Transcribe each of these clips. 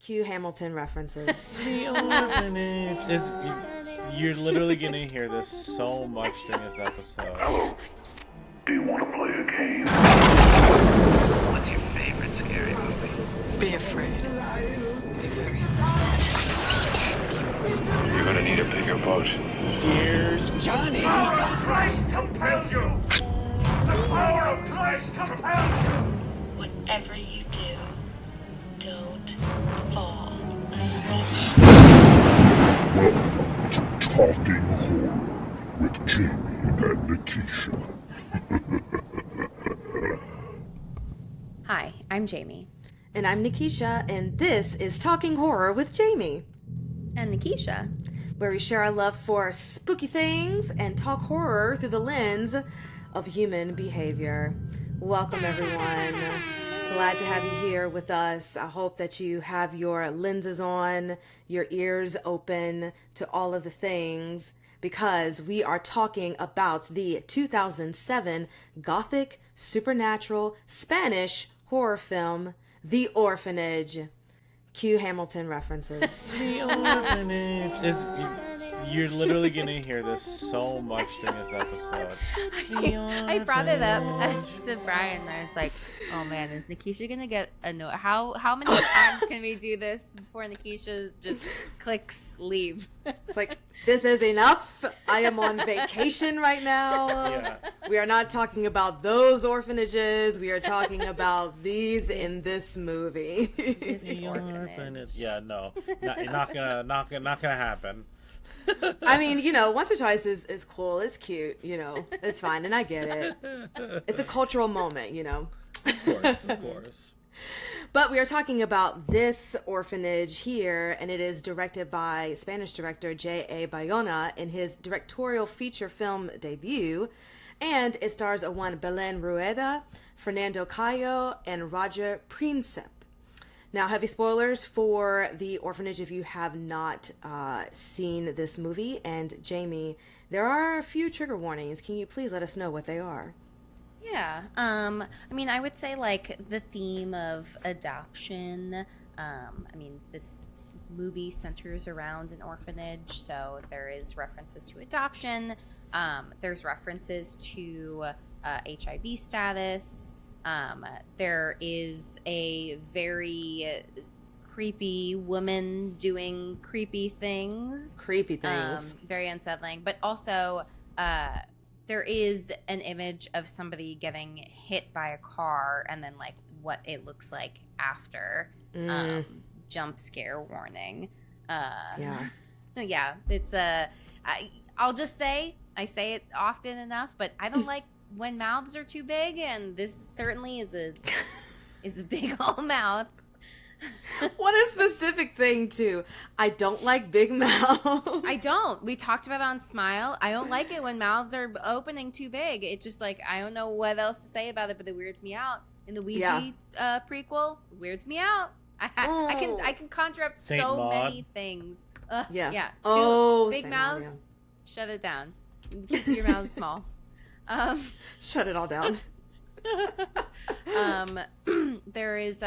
Cue Hamilton references. The Orphanage is. You're literally gonna hear this so much during this episode. Hello. Do you want to play a game? What's your favorite scary movie? Be afraid. Be very afraid. See dead people. You're gonna need a bigger boat. Here's Johnny. The power of Christ compels you! The power of Christ compels you! Whatever you do, don't fall asleep. Welcome to Talking Horror with Jamie and Nikisha. Hi, I'm Jamie. And I'm Nikisha, and this is Talking Horror with Jamie. And Nikisha. Where we share our love for spooky things and talk horror through the lens of human behavior. Welcome, everyone. Glad to have you here with us. I hope that you have your lenses on, your ears open to all of the things, because we are talking about the 2007 Gothic supernatural Spanish horror film, The Orphanage. Cue Hamilton references. The Orphanage is. You're literally gonna hear this so much during this episode. I brought it up to Brian, and I was like, "Oh man, is Nikisha gonna get annoyed? How many times can we do this before Nikisha just clicks leave?" It's like, this is enough. I am on vacation right now. Yeah. We are not talking about those orphanages. We are talking about these in this movie. This The orphanage. Yeah, no, not gonna happen. I mean, you know, once or twice is cool. It's cute, you know. It's fine, and I get it. It's a cultural moment, you know. Of course. But we are talking about this orphanage here, and it is directed by Spanish director J.A. Bayona in his directorial feature film debut, and it stars one Belén Rueda, Fernando Cayo, and Roger Príncipe. Now, heavy spoilers for The Orphanage if you have not seen this movie. And Jamie, there are a few trigger warnings. Can you please let us know what they are? Yeah. I mean, I would say like the theme of adoption. I mean, this movie centers around an orphanage, so there is references to adoption. There's references to HIV status. There is a very creepy woman doing creepy things. Very unsettling. But also, there is an image of somebody getting hit by a car and then, like, what it looks like after. Jump scare warning. Yeah. Yeah, it's I'll just say, I say it often enough, but I don't like when mouths are too big, and this certainly is a big old mouth. What a specific thing, too. I don't like big mouths. I don't. We talked about it on Smile. I don't like it when mouths are opening too big. It just, like, I don't know what else to say about it, but it weirds me out. In the Ouija prequel, it weirds me out. I can conjure up Saint so Maud. many things. Yeah. Oh, big mouths. Shut it down. Keep your mouth small. Shut it all down. There is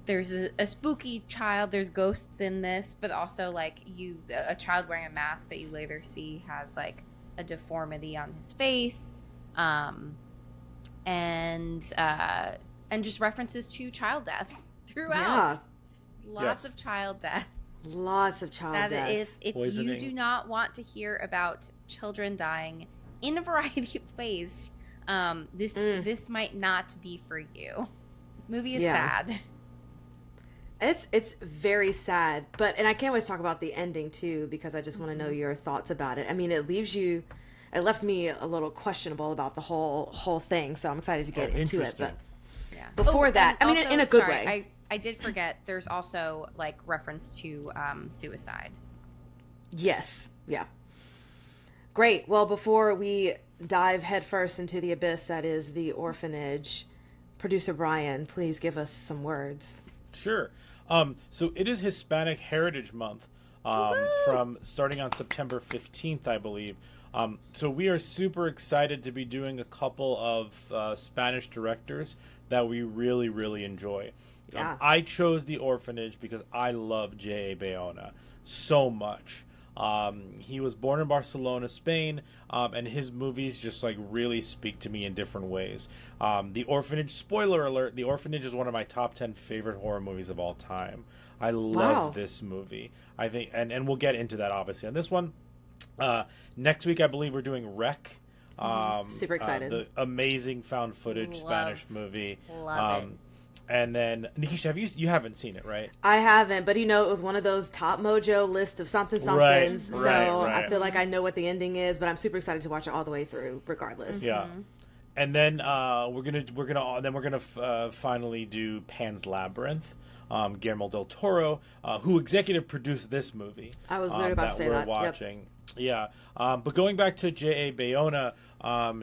there's a spooky child. There's ghosts in this, but also like a child wearing a mask that you later see has like a deformity on his face, and just references to child death throughout. Yeah. Lots of child death. Lots of child death. If you do not want to hear about children dying in a variety of ways, this might not be for you. This movie is sad. It's very sad, and I can't always talk about the ending too, because I just want to know your thoughts about it. I mean, it left me a little questionable about the whole thing, so I'm excited to get into it. But before that, I mean, also, in a good way. I did forget. There's also like reference to suicide. Yes. Yeah. Great. Well, before we dive headfirst into the abyss that is The Orphanage, producer Brian, please give us some words. Sure. So it is Hispanic Heritage Month, from starting on September 15th, I believe. So we are super excited to be doing a couple of Spanish directors that we really, really enjoy. Yeah. I chose The Orphanage because I love J.A. Bayona so much. He was born in Barcelona, Spain, and his movies just like really speak to me in different ways. The Orphanage, spoiler alert, The Orphanage is one of my top 10 favorite horror movies of all time. I love this movie. I think, and we'll get into that obviously on this one. Next week, I believe we're doing Wreck. Super excited. The amazing found footage Spanish movie. Love it. And then Nikisha, you haven't seen it, right? I haven't, but it was one of those top mojo list of somethings. Right, So right. I feel like I know what the ending is, but I'm super excited to watch it all the way through, regardless. Yeah. And then we're gonna finally do Pan's Labyrinth. Guillermo del Toro, who executive produced this movie. I was literally about to say we're that. watching. Yeah. But going back to J.A. Bayona,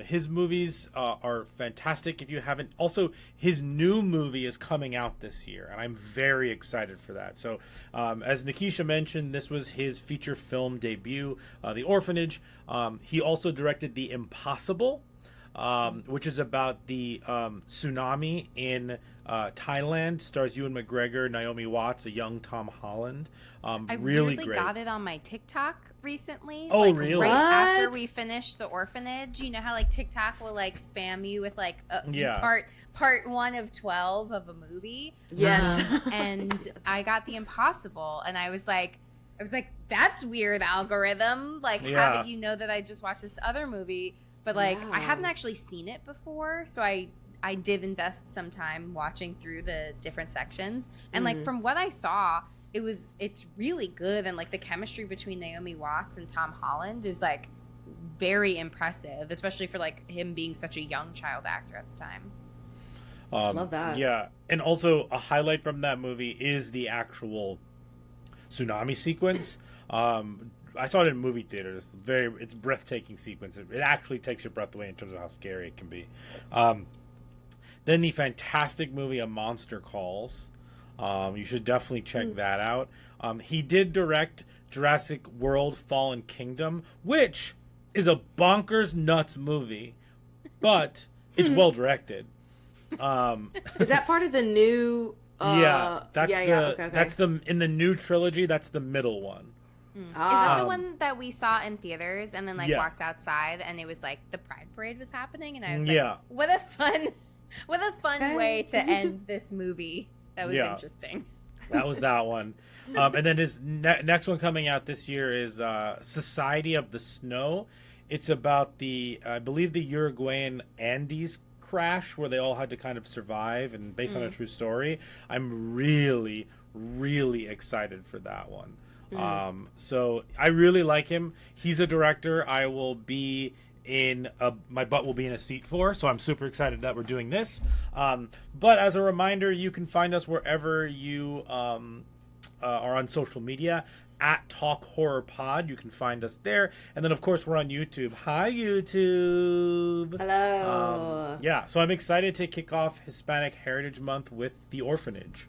his movies are fantastic. If you haven't, also his new movie is coming out this year, and I'm very excited for that. So, as Nikisha mentioned, this was his feature film debut, The Orphanage. He also directed The Impossible, which is about the tsunami in Thailand. Stars Ewan McGregor, Naomi Watts, a young Tom Holland. I really weirdly great. got it on my TikTok recently. Oh, like, really? Right What? after we finished The Orphanage. You know how like TikTok will like spam you with like part 1 of 12 of a movie. Yes. And I got The Impossible, and I was like, that's weird algorithm. Like, how did you know that I just watched this other movie? But like, I haven't actually seen it before, so I did invest some time watching through the different sections, and like from what I saw, it's really good, and like the chemistry between Naomi Watts and Tom Holland is like very impressive, especially for like him being such a young child actor at the time. Love that. Yeah, and also a highlight from that movie is the actual tsunami sequence. I saw it in movie theaters. It's a breathtaking sequence. It actually takes your breath away in terms of how scary it can be. Then the fantastic movie A Monster Calls. You should definitely check that out. He did direct Jurassic World Fallen Kingdom, which is a bonkers nuts movie, but it's well directed. Is that part of the new? Okay. That's the in the new trilogy. That's the middle one. Is that the one that we saw in theaters and then like Yeah. walked outside and it was like the Pride Parade was happening, and I was like, Yeah. what a fun way to end this movie. That was Yeah. interesting. That was that one. And then his next one coming out this year is Society of the Snow. It's about I believe the Uruguayan Andes crash where they all had to kind of survive, and based on a true story. I'm really, really excited for that one. So I really like him. He's a director I will be my butt will be in a seat for, so I'm super excited that we're doing this. But as a reminder, you can find us wherever you are on social media at Talk Horror Pod. You can find us there, and then of course we're on YouTube. Hi YouTube. Hello. So I'm excited to kick off Hispanic Heritage Month with The Orphanage.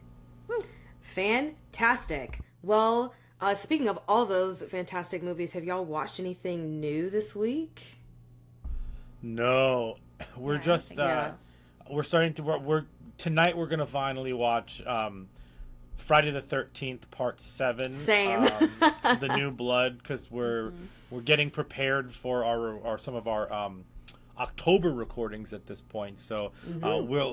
Fantastic. Well, speaking of all those fantastic movies, have y'all watched anything new this week? No, we're Yeah, I just think so. we're starting to tonight we're gonna finally watch Friday the 13th Part 7. Same. The New Blood, because we're getting prepared for our some of our October recordings at this point. So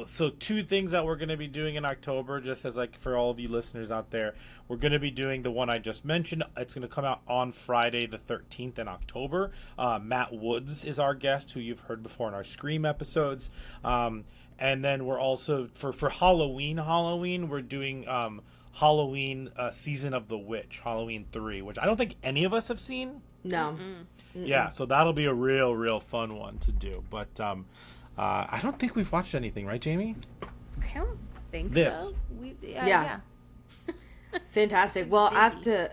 so two things that we're going to be doing in October, just as like for all of you listeners out there, we're going to be doing the one I just mentioned. It's going to come out on Friday the 13th in October. Matt Woods is our guest, who you've heard before in our Scream episodes. And then we're also for Halloween we're doing Halloween Season of the Witch, Halloween 3, which I don't think any of us have seen. No. Yeah, so that'll be a real fun one to do. But I don't think we've watched anything, right, Jamie? I don't think This. so. Yeah. Fantastic. Well, I have to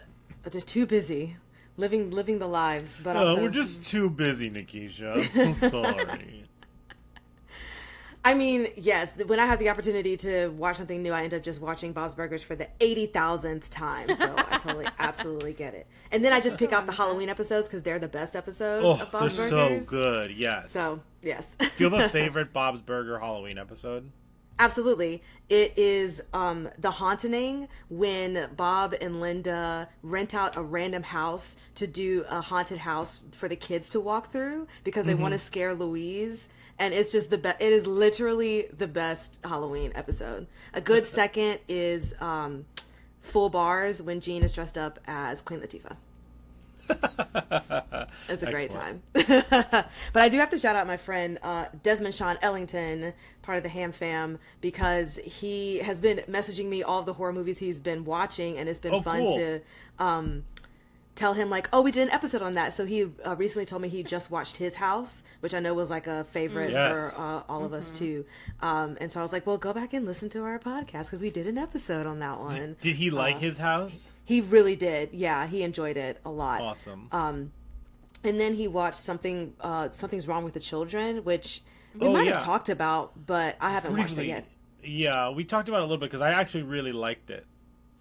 too busy living the lives, but also we're just too busy, Nikisha. I'm so sorry. I mean, yes, when I have the opportunity to watch something new, I end up just watching Bob's Burgers for the 80,000th time. So I totally, absolutely get it. And then I just pick out the Halloween episodes because they're the best episodes Oh, of they're Bob's so Burgers. good. Yes. So, yes. Do you have a favorite Bob's Burger Halloween episode? Absolutely. It is The Haunting, when Bob and Linda rent out a random house to do a haunted house for the kids to walk through because they want to scare Louise. And it's just it is literally the best Halloween episode. A good second is Full Bars, when Jean is dressed up as Queen Latifah. It's a great time. But I do have to shout out my friend Desmond Sean Ellington, part of the Ham Fam, because he has been messaging me all of the horror movies he's been watching, and it's been fun cool. to tell him, like, oh, we did an episode on that. So he recently told me he just watched His House, which I know was like a favorite Yes. for all of us too. And so I was like, well, go back and listen to our podcast because we did an episode on that one. Did he like His House? He really did. Yeah, he enjoyed it a lot. Awesome. And then he watched Something's Wrong with the Children, which we Oh, might yeah. have talked about, but I haven't watched it Briefly. yet. Yeah, we talked about it a little bit because I actually really liked it.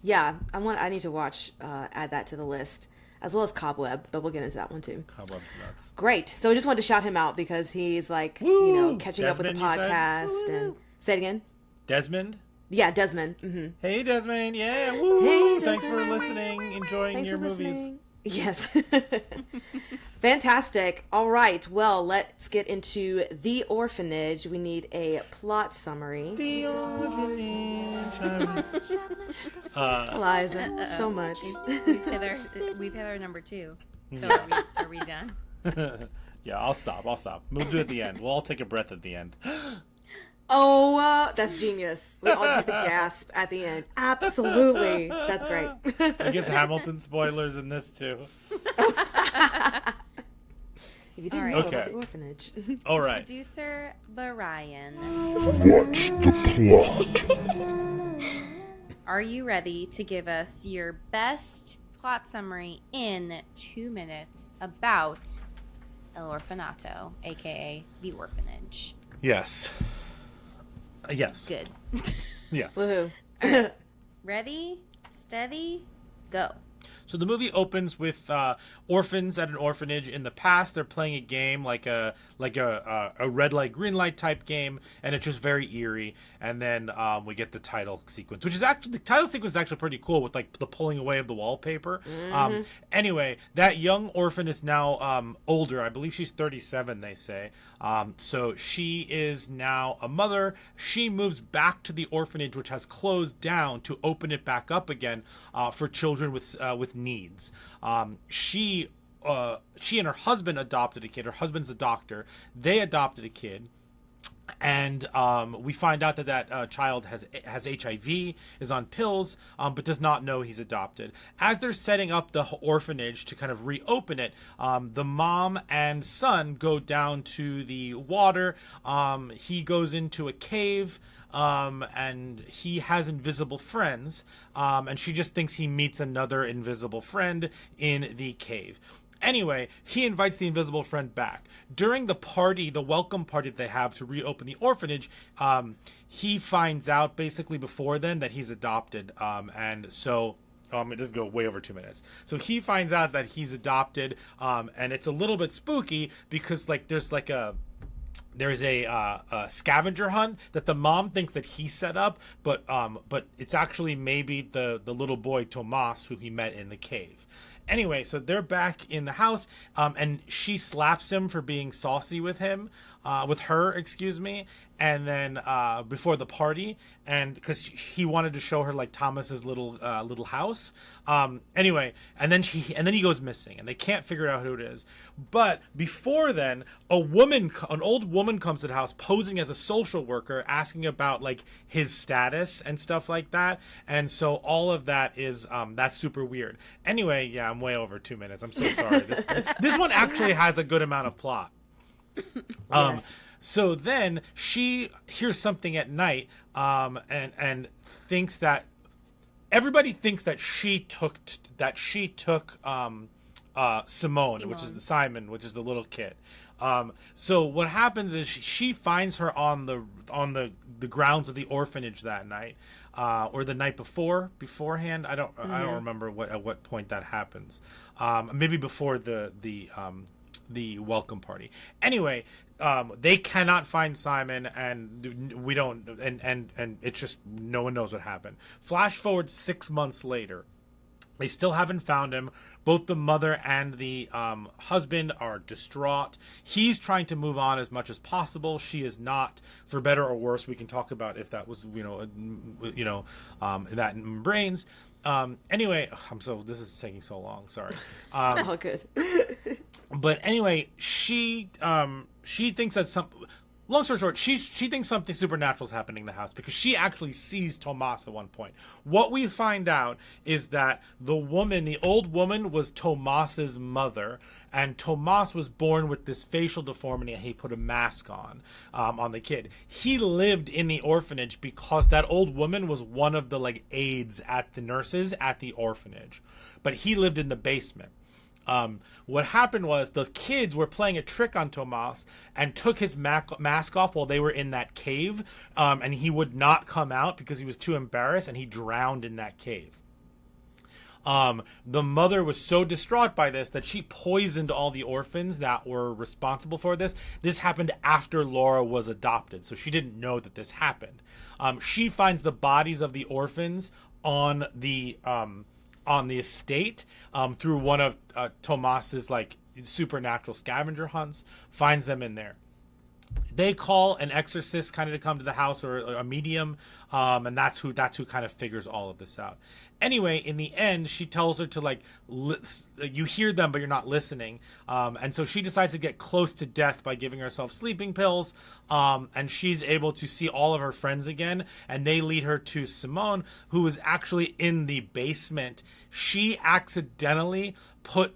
Yeah, I need to add that to the list, as well as Cobweb, but we'll get into that one too. Cobweb's nuts. Great. So I just wanted to shout him out because he's like, Woo! catching up with the Desmond, you said? podcast. And say it again. Desmond? Yeah, Desmond. Mm-hmm. Hey, Desmond. Yeah. Woo! Hey, Thanks for Desmond. listening, enjoying Thanks your for movies. listening. Yes. Fantastic. All right. Well, let's get into The Orphanage. We need a plot summary. The Orphanage. Eliza, so much. We've hit our number 2. So are we done? Yeah, I'll stop. We'll do it at the end. We'll all take a breath at the end. Oh, that's genius. We all take the gasp at the end. Absolutely. That's great. I guess Hamilton spoilers in this too. If you didn't All know, right. it's Okay. The Orphanage. All right. Producer Brian, What's the plot? are you ready to give us your best plot summary in 2 minutes about El Orfanato, aka The Orphanage? Yes. Yes. Good. Yes. Woohoo. Ready, steady, go. So the movie opens with orphans at an orphanage. In the past, they're playing a game like a red light, green light type game, and it's just very eerie. And then we get the title sequence, which is actually the title sequence is actually pretty cool with like the pulling away of the wallpaper. Anyway, that young orphan is now older. I believe she's 37. They say. So she is now a mother. She moves back to the orphanage, which has closed down, to open it back up again for children with needs. She and her husband adopted a kid. Her husband's a doctor. They adopted a kid. And we find out that child has HIV, is on pills, but does not know he's adopted. As they're setting up the orphanage to kind of reopen it, the mom and son go down to the water. He goes into a cave. And he has invisible friends, and she just thinks he meets another invisible friend in the cave. Anyway, he invites the invisible friend back. During the party, the welcome party that they have to reopen the orphanage, he finds out basically before then that he's adopted, and so... it doesn't go way over 2 minutes. So he finds out that he's adopted, and it's a little bit spooky because there's a scavenger hunt that the mom thinks that he set up, but it's actually maybe the little boy Tomas who he met in the cave. Anyway, so they're back in the house, and she slaps him for being saucy with her, and then before the party, and because he wanted to show her like Thomas's little house. Anyway, and then he goes missing, and they can't figure out who it is. But before then, an old woman comes to the house posing as a social worker, asking about like his status and stuff like that. And so all of that is that's super weird. Anyway, yeah, I'm way over 2 minutes. I'm so sorry. This one actually has a good amount of plot. Yes. So then she hears something at night, and thinks that everybody thinks that she took Simone, which is the little kid. So what happens is she finds her on the grounds of the orphanage that night, or the night beforehand. I don't remember at what point that happens. Maybe before the welcome party. Anyway, they cannot find Simon, and we don't, and it's just no one knows what happened. Flash forward 6 months later. They still haven't found him. Both the mother and the husband are distraught. He's trying to move on as much as possible. She is not. For better or worse, we can talk about if that was, that in brains. Anyway, this is taking so long. Sorry. It's all good. But anyway, she thinks that long story short, she thinks something supernatural is happening in the house because she actually sees Tomas at one point. What we find out is that the old woman, was Tomas's mother, and Tomas was born with this facial deformity, and he put a mask on the kid. He lived in the orphanage because that old woman was one of the aides at the nurses at the orphanage, but he lived in the basement. What happened was the kids were playing a trick on Tomas and took his mask off while they were in that cave, and he would not come out because he was too embarrassed, and he drowned in that cave. The mother was so distraught by this that she poisoned all the orphans that were responsible for this. This happened after Laura was adopted, so she didn't know that this happened. She finds the bodies of the orphans on the estate through one of Tomas's supernatural scavenger hunts, finds them in there. They call an exorcist kind of to come to the house, or a medium, and that's who kind of figures all of this out. Anyway, in the end, she tells her to you hear them, but you're not listening. And so she decides to get close to death by giving herself sleeping pills. And she's able to see all of her friends again. And they lead her to Simone, who is actually in the basement. She accidentally put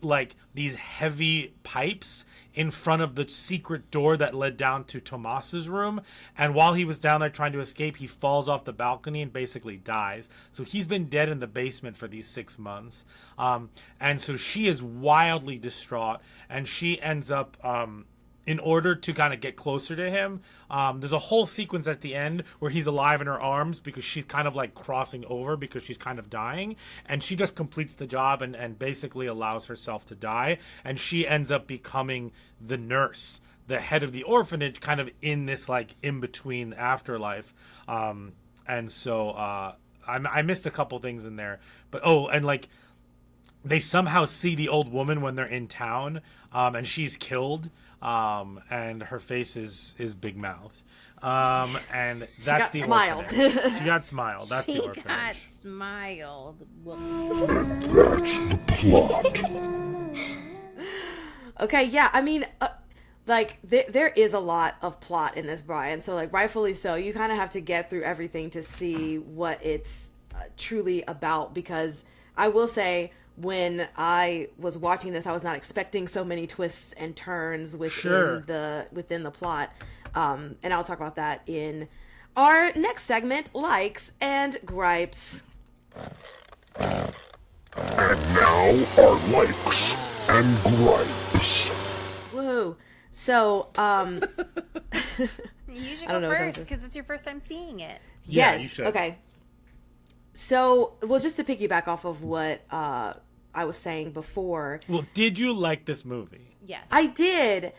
these heavy pipes in front of the secret door that led down to Tomas's room, and while he was down there trying to escape, he falls off the balcony and basically dies. So he's been dead in the basement for these 6 months, and so she is wildly distraught, and she ends up in order to kind of get closer to him, there's a whole sequence at the end where he's alive in her arms because she's kind of crossing over because she's kind of dying, and she just completes the job and basically allows herself to die, and she ends up becoming the nurse, the head of the orphanage, kind of in this in-between afterlife. And so I missed a couple things in there, but they somehow see the old woman when they're in town, and she's killed. And her face is big mouthed. And that's the smiled. She got smiled. That's the orphanage. She got smiled. That's the plot. Okay, yeah, I mean, there is a lot of plot in this, Brian. So, rightfully so, you kind of have to get through everything to see what it's truly about. Because I will say, when I was watching this, I was not expecting so many twists and turns within the plot. And I'll talk about that in our next segment, Likes and Gripes. And now our likes and gripes. Whoa. So, You should go first because it's your first time seeing it. Yeah, yes. you should. Okay. So, well, just to piggyback off of what I was saying before. Well, did you like this movie? Yes. I did.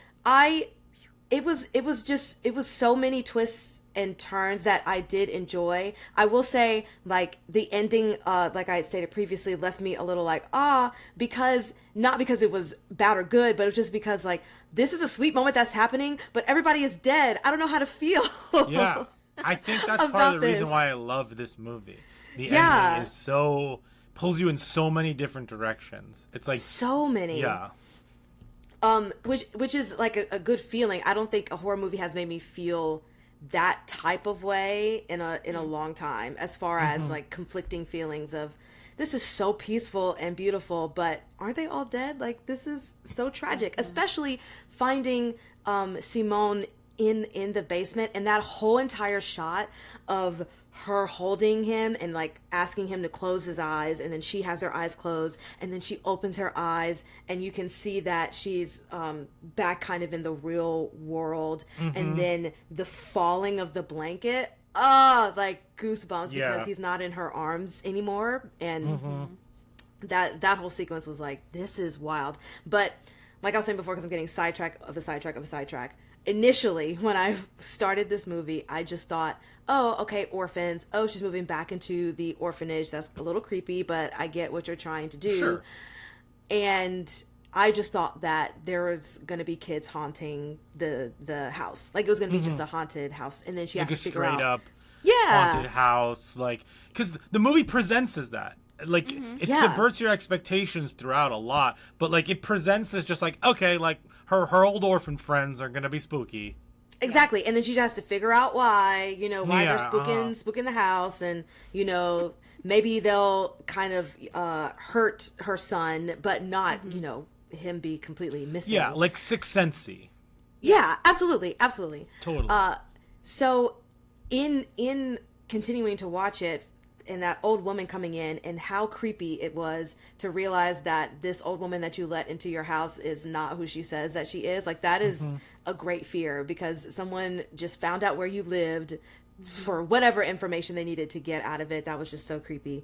It was so many twists and turns that I did enjoy. I will say, the ending, like I had stated previously, left me a little because, not because it was bad or good, but it was just because, this is a sweet moment that's happening, but everybody is dead. I don't know how to feel. Yeah. I think that's part of the reason why I love this movie. The ending is pulls you in so many different directions. It's so many. Yeah. Which is a good feeling. I don't think a horror movie has made me feel that type of way in a long time, as far as conflicting feelings of, this is so peaceful and beautiful, but aren't they all dead? This is so tragic, especially finding Simone in the basement, and that whole entire shot of her holding him and like asking him to close his eyes, and then she has her eyes closed, and then she opens her eyes and you can see that she's back kind of in the real world. And then the falling of the blanket, like goosebumps, because he's not in her arms anymore. And that whole sequence was like, this is wild. But like I was saying before, because I'm getting sidetrack. Initially, when I started this movie, I just thought, oh, okay, orphans. Oh, she's moving back into the orphanage. That's a little creepy, but I get what you're trying to do. Sure. And I just thought that there was going to be kids haunting the house. Like, it was going to be just a haunted house. And then she has to figure out. Straight up Yeah. haunted house. Like, because the movie presents as that. Like, it subverts your expectations throughout a lot. But, like, it presents as just like, okay, like, her old orphan friends are going to be spooky. Exactly. And then she has to figure out why, why they're spooking the house. And, maybe they'll kind of hurt her son, but not, him be completely missing. Yeah, like Sixth Sense-y. Yeah, absolutely. Totally. So in continuing to watch it, and that old woman coming in, and how creepy it was to realize that this old woman that you let into your house is not who she says that she is. Like, that is a great fear, because someone just found out where you lived for whatever information they needed to get out of it. That was just so creepy.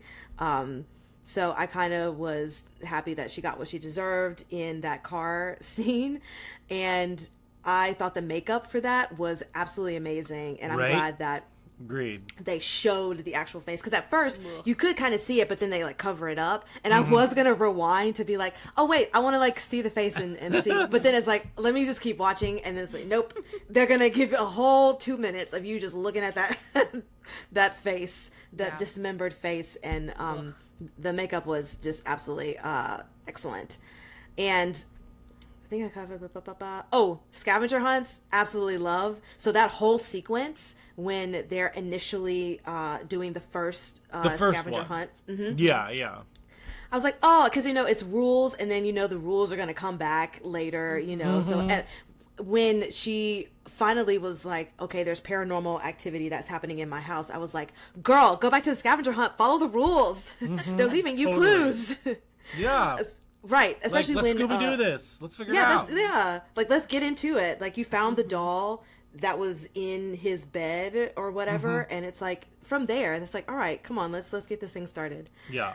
So I kind of was happy that she got what she deserved in that car scene. And I thought the makeup for that was absolutely amazing. And I'm glad that Agreed. they showed the actual face, because at first you could kind of see it, but then they like cover it up, and I was gonna rewind to be like, oh wait, I want to like see the face and see, but then it's like, let me just keep watching, and then it's like, nope, they're gonna give a whole 2 minutes of you just looking at that that face, that dismembered face. And the makeup was just absolutely excellent. And I think I covered. Scavenger hunts, absolutely love. So that whole sequence when they're initially doing the first scavenger hunt. Yeah. I was like, oh, because it's rules, and then the rules are gonna come back later. So when she finally was like, okay, there's paranormal activity that's happening in my house, I was like, girl, go back to the scavenger hunt, follow the rules. They're leaving you clues. Yeah. Right, especially like, let's when Scooby-Doo this. Let's figure it out. Let's get into it. Like, you found the doll that was in his bed or whatever, and it's like, from there, it's like, all right, come on, let's get this thing started. Yeah.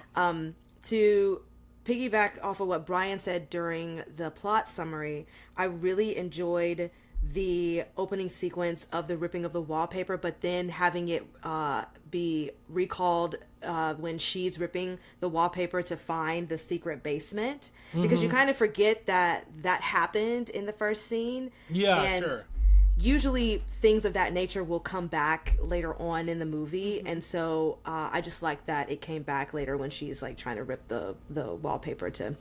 To piggyback off of what Brian said during the plot summary, I really enjoyed the opening sequence of the ripping of the wallpaper, but then having it be recalled when she's ripping the wallpaper to find the secret basement, because you kind of forget that happened in the first scene. And usually things of that nature will come back later on in the movie, and so I just like that it came back later when she's like trying to rip the wallpaper to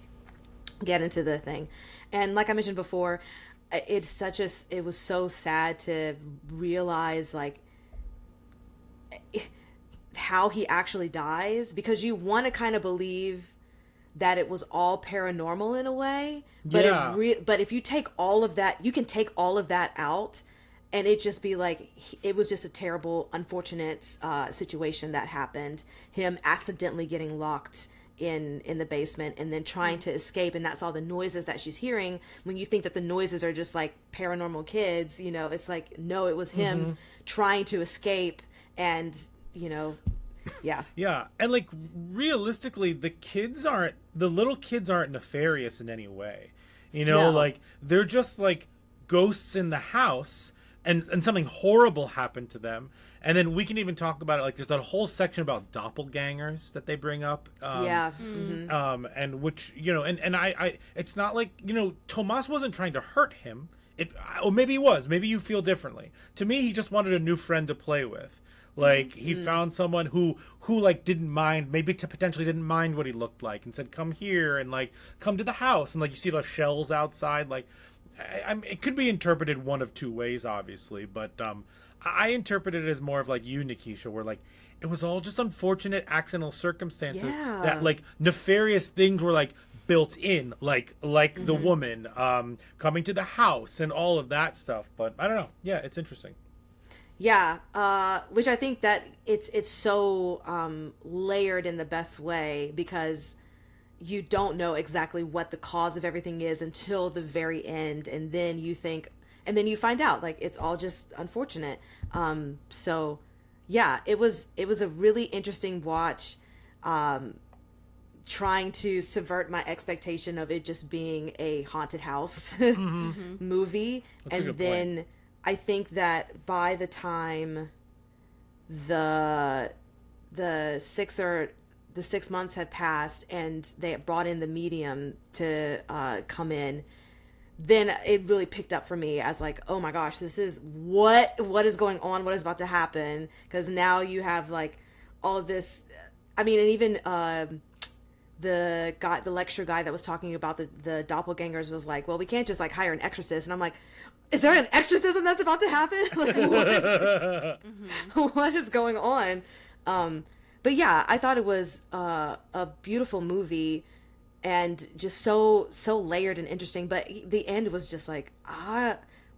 get into the thing. And like I mentioned before, it was so sad to realize like how he actually dies, because you want to kind of believe that it was all paranormal in a way, but but if you take all of that, you can take all of that out, and it just be like, it was just a terrible, unfortunate situation that happened. Him accidentally getting locked in the basement and then trying to escape, and that's all the noises that she's hearing. When you think that the noises are just like paranormal kids, it's like, no, it was him trying to escape. And yeah, and like, realistically, the little kids aren't nefarious in any way, No. like, they're just like ghosts in the house, and something horrible happened to them. And then we can even talk about it, like, there's that whole section about doppelgangers that they bring up. And which, and I it's not like, Tomas wasn't trying to hurt him. Or maybe he was. Maybe you feel differently. To me, he just wanted a new friend to play with. Like, he found someone who like didn't mind, maybe potentially didn't mind what he looked like, and said, come here, and like, come to the house. And like, you see the shells outside. Like, it could be interpreted one of two ways, obviously, but I interpret it as more of like you, Nikisha, where like, it was all just unfortunate accidental circumstances that like nefarious things were like built in, like the woman coming to the house and all of that stuff. But I don't know. Yeah, it's interesting. Yeah, which I think that it's so layered in the best way, because you don't know exactly what the cause of everything is until the very end, and then you think, and then you find out like it's all just unfortunate. So yeah, it was a really interesting watch, trying to subvert my expectation of it just being a haunted house movie. That's a And good then point. I think that by the time the the 6 months had passed and they had brought in the medium to come in, then it really picked up for me as like, oh my gosh, this is what is going on, what is about to happen, because now you have like all of this. I mean, and even the lecture guy that was talking about the doppelgangers was like, well, we can't just like hire an exorcist. And I'm like, is there an exorcism that's about to happen? Like, what is going on? But yeah, I thought it was a beautiful movie and just so layered and interesting. But the end was just like,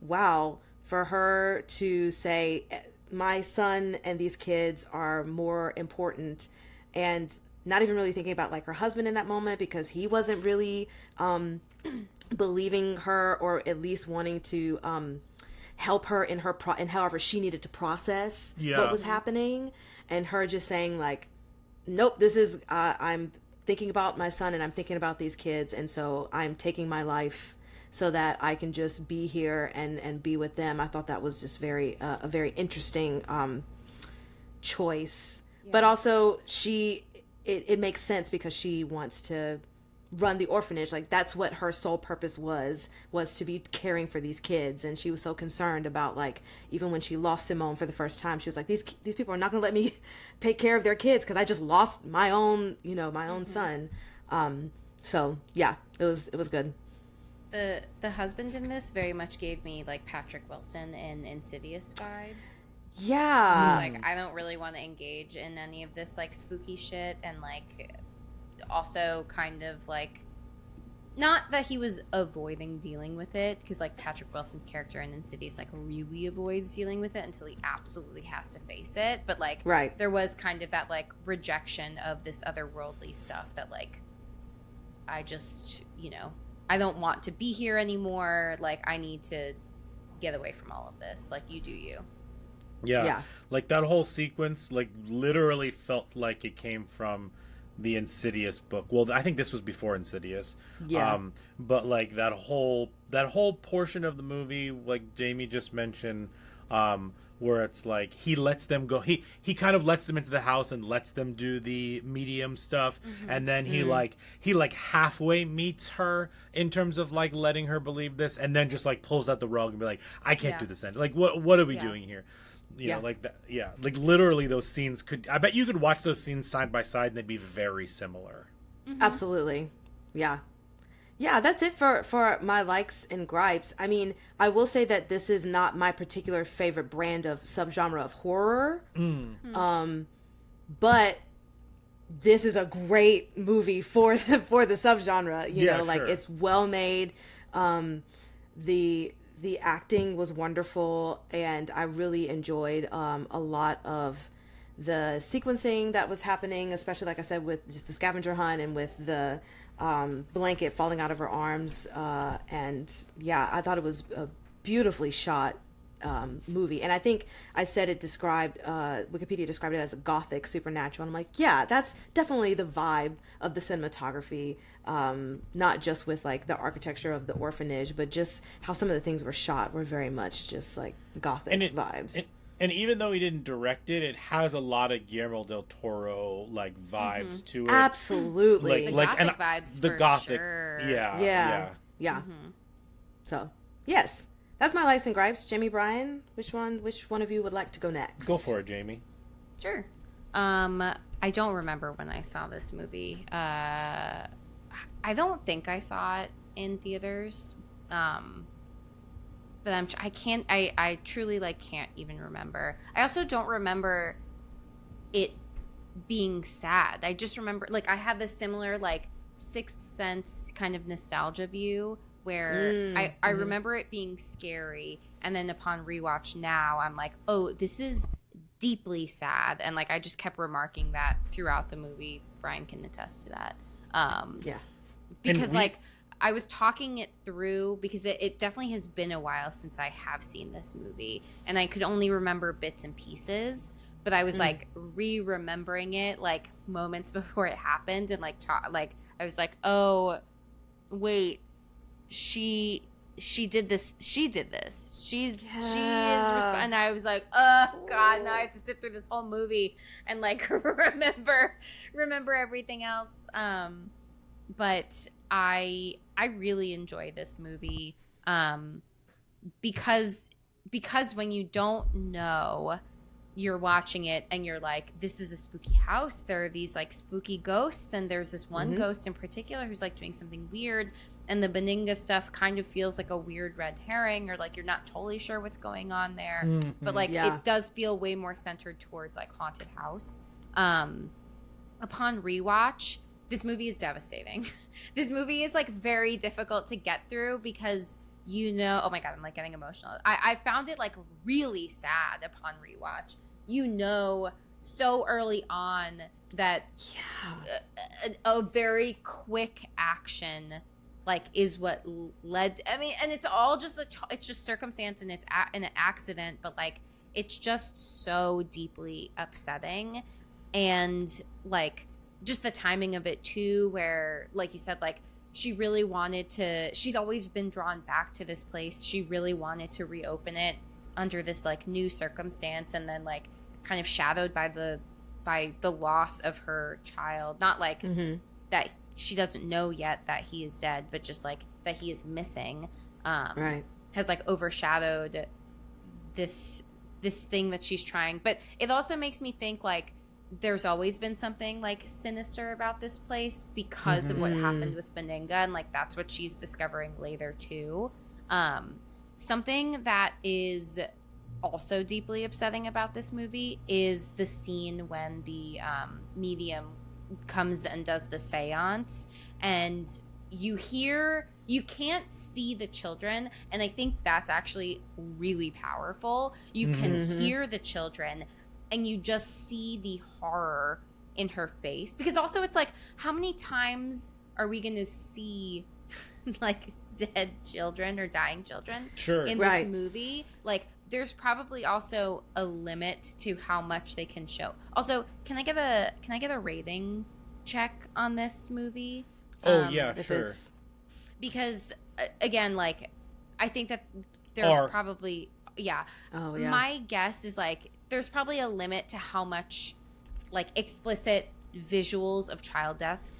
wow, for her to say, my son and these kids are more important, and not even really thinking about like her husband in that moment, because he wasn't really believing her, or at least wanting to help her in her and however she needed to process what was happening, and her just saying like, nope, this is I'm thinking about my son and I'm thinking about these kids, and so I'm taking my life so that I can just be here and be with them. I thought that was just a very interesting choice. But also it makes sense, because she wants to run the orphanage. Like, that's what her sole purpose was to be caring for these kids. And she was so concerned about, like, even when she lost Simone for the first time, she was like, these people are not going to let me take care of their kids because I just lost my own, my own son. So yeah, it was good. The husband in this very much gave me like Patrick Wilson in Insidious vibes. Yeah. He's like, I don't really want to engage in any of this like spooky shit, and like also kind of like, not that he was avoiding dealing with it, because like Patrick Wilson's character in Insidious like really avoids dealing with it until he absolutely has to face it, but like right. There was kind of that like rejection of this otherworldly stuff that like, I just, I don't want to be here anymore, like I need to get away from all of this, like you do you. Yeah. Like that whole sequence, like literally felt like it came from the Insidious book. Well, I think this was before Insidious. Yeah. But like that whole portion of the movie, like Jamie just mentioned, where it's like he lets them go. He kind of lets them into the house and lets them do the medium stuff, and then he halfway meets her in terms of like letting her believe this, and then just like pulls out the rug and be like, I can't do this. Like what are we doing here? You know, like that. Yeah, like literally those scenes I bet you could watch those scenes side by side and they'd be very similar. Absolutely. Yeah, that's it for my likes and gripes. I mean, I will say that this is not my particular favorite brand of subgenre of horror. But this is a great movie for the subgenre. You know, like it's well made. The acting was wonderful, and I really enjoyed a lot of the sequencing that was happening, especially like I said with just the scavenger hunt and with the blanket falling out of her arms, and yeah, I thought it was a beautifully shot movie. And I think I said Wikipedia described it as a gothic supernatural, and I'm like, yeah, that's definitely the vibe of the cinematography, not just with like the architecture of the orphanage, but just how some of the things were shot were very much just like gothic vibes. And even though he didn't direct it, it has a lot of Guillermo del Toro like vibes to it. Absolutely, the gothic vibes. The gothic, sure. Yeah. So yes, that's my likes and gripes. Jamie, Brian, which one of you would like to go next? Go for it, Jamie. Sure. I don't remember when I saw this movie. I don't think I saw it in theaters. But I truly like can't even remember. I also don't remember it being sad. I just remember like I had this similar like Sixth Sense kind of nostalgia view where I remember it being scary, and then upon rewatch now, I'm like, oh, this is deeply sad, and like I just kept remarking that throughout the movie. Brian can attest to that. Because like I was talking it through, because it definitely has been a while since I have seen this movie, and I could only remember bits and pieces, but I was like remembering it like moments before it happened, and like I was like, oh wait, she did this. She is and I was like, oh god, now I have to sit through this whole movie and like remember everything else. But I really enjoy this movie because when you don't know, you're watching it and you're like, this is a spooky house, there are these like spooky ghosts, and there's this one ghost in particular who's like doing something weird, and the Beninga stuff kind of feels like a weird red herring, or like you're not totally sure what's going on there, but like it does feel way more centered towards like haunted house. Upon rewatch, this movie is devastating. This movie is like very difficult to get through because, you know, oh my god, I'm like getting emotional. I found it like really sad upon rewatch. You know, so early on that a very quick action like is what led. I mean, and it's all just it's just circumstance, and it's an accident, but like it's just so deeply upsetting, and like just the timing of it too, where like you said, like she really wanted to. She's always been drawn back to this place. She really wanted to reopen it under this like new circumstance, and then like kind of shadowed by the loss of her child. Not like that she doesn't know yet that he is dead, but just like that he is missing. Has like overshadowed this thing that she's trying. But it also makes me think like there's always been something like sinister about this place because of what happened with Beninga, and like that's what she's discovering later too. Something that is also deeply upsetting about this movie is the scene when the medium comes and does the seance, and you can't see the children, and I think that's actually really powerful. You can hear the children, and you just see the horror in her face, because also it's like, how many times are we gonna see like dead children or dying children in this movie? Like there's probably also a limit to how much they can show. Also, can I get a rating check on this movie? Oh yeah, sure. Because again, like I think that there's probably my guess is like there's probably a limit to how much like explicit visuals of child death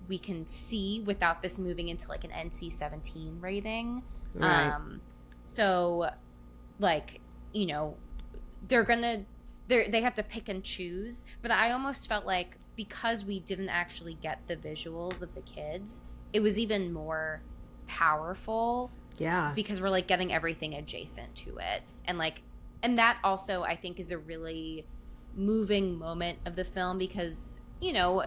we can see without this moving into like an NC-17 rating. So like, you know, they have to pick and choose, but I almost felt like because we didn't actually get the visuals of the kids, it was even more powerful. Yeah. Because we're like getting everything adjacent to it. And that also I think is a really moving moment of the film, because, you know,